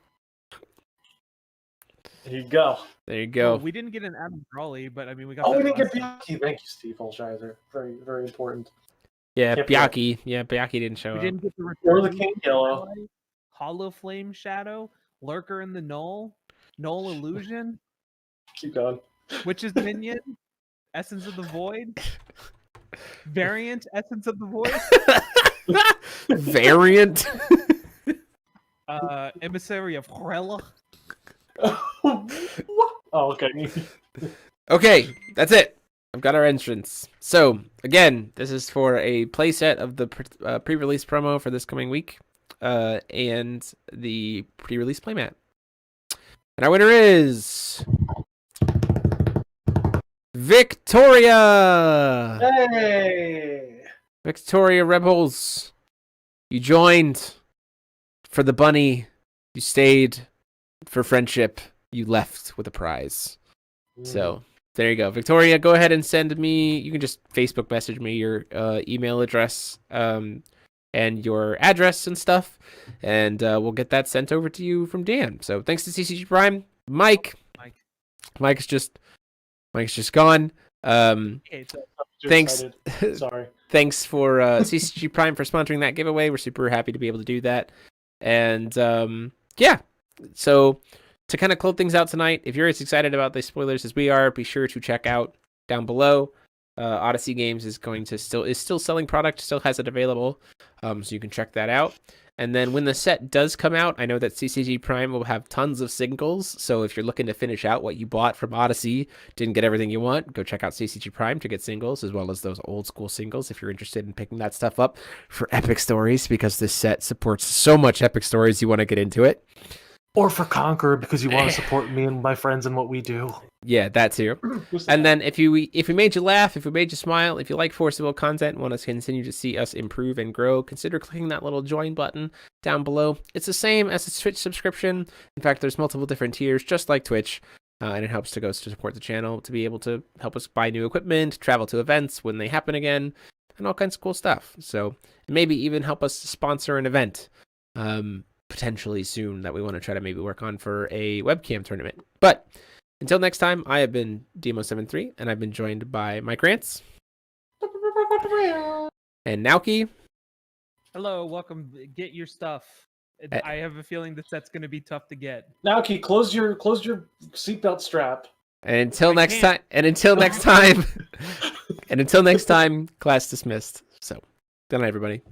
There you go. There you go. Well, we didn't get an Adam Brawley, but I mean we got. Oh, that we didn't get last Biaki. Thank you, Steve Holsheiser. Very, very important. Yeah, Can't Biaki. Yeah, Biaki didn't show We up. didn't get the Or the Return King Yellow. Ally, Hollow Flame Shadow, Lurker in the Null, Null Illusion, Keep going. Witch's Minion, Essence of the Void, Variant Essence of the Void, Variant. Emissary of Hrella. What? Oh, okay. Okay, that's it. I've got our entrance. So, again, this is for a playset of the pre-release promo for this coming week, and the pre-release playmat. And our winner is Victoria! Hey! Victoria Rebels. You joined for the bunny. You stayed for friendship. You left with a prize. So, there you go. Victoria, go ahead and send me, you can just Facebook message me your email address and your address and stuff, and we'll get that sent over to you from Dan. So thanks to CCG Prime. Mike's just gone. Okay, so Thanks. Sorry. Thanks for CCG Prime for sponsoring that giveaway. We're super happy to be able to do that. And yeah, so to kind of close things out tonight, if you're as excited about the spoilers as we are, be sure to check out down below. Odyssey Games is still selling product, still has it available, so you can check that out. And then when the set does come out, I know that CCG Prime will have tons of singles. So if you're looking to finish out what you bought from Odyssey, didn't get everything you want, go check out CCG Prime to get singles, as well as those old school singles if you're interested in picking that stuff up for epic stories, because this set supports so much epic stories you want to get into it. Or for Conqueror, because you want to support me and my friends and what we do. Yeah, that too. And then if we made you laugh, if we made you smile, if you like Forcible content and want to continue to see us improve and grow, consider clicking that little join button down below. It's the same as a Twitch subscription. In fact, there's multiple different tiers, just like Twitch. And it helps to support the channel, to be able to help us buy new equipment, travel to events when they happen again, and all kinds of cool stuff. So maybe even help us sponsor an event. Potentially soon that we want to try to maybe work on for a webcam tournament. But until next time, I have been Demo73, and I've been joined by Mike Rance and Naoki. hello, welcome. Get your stuff. I have a feeling the set's going to be tough to get. Naoki, close your seatbelt strap. And until next time, class dismissed. So, good night, everybody.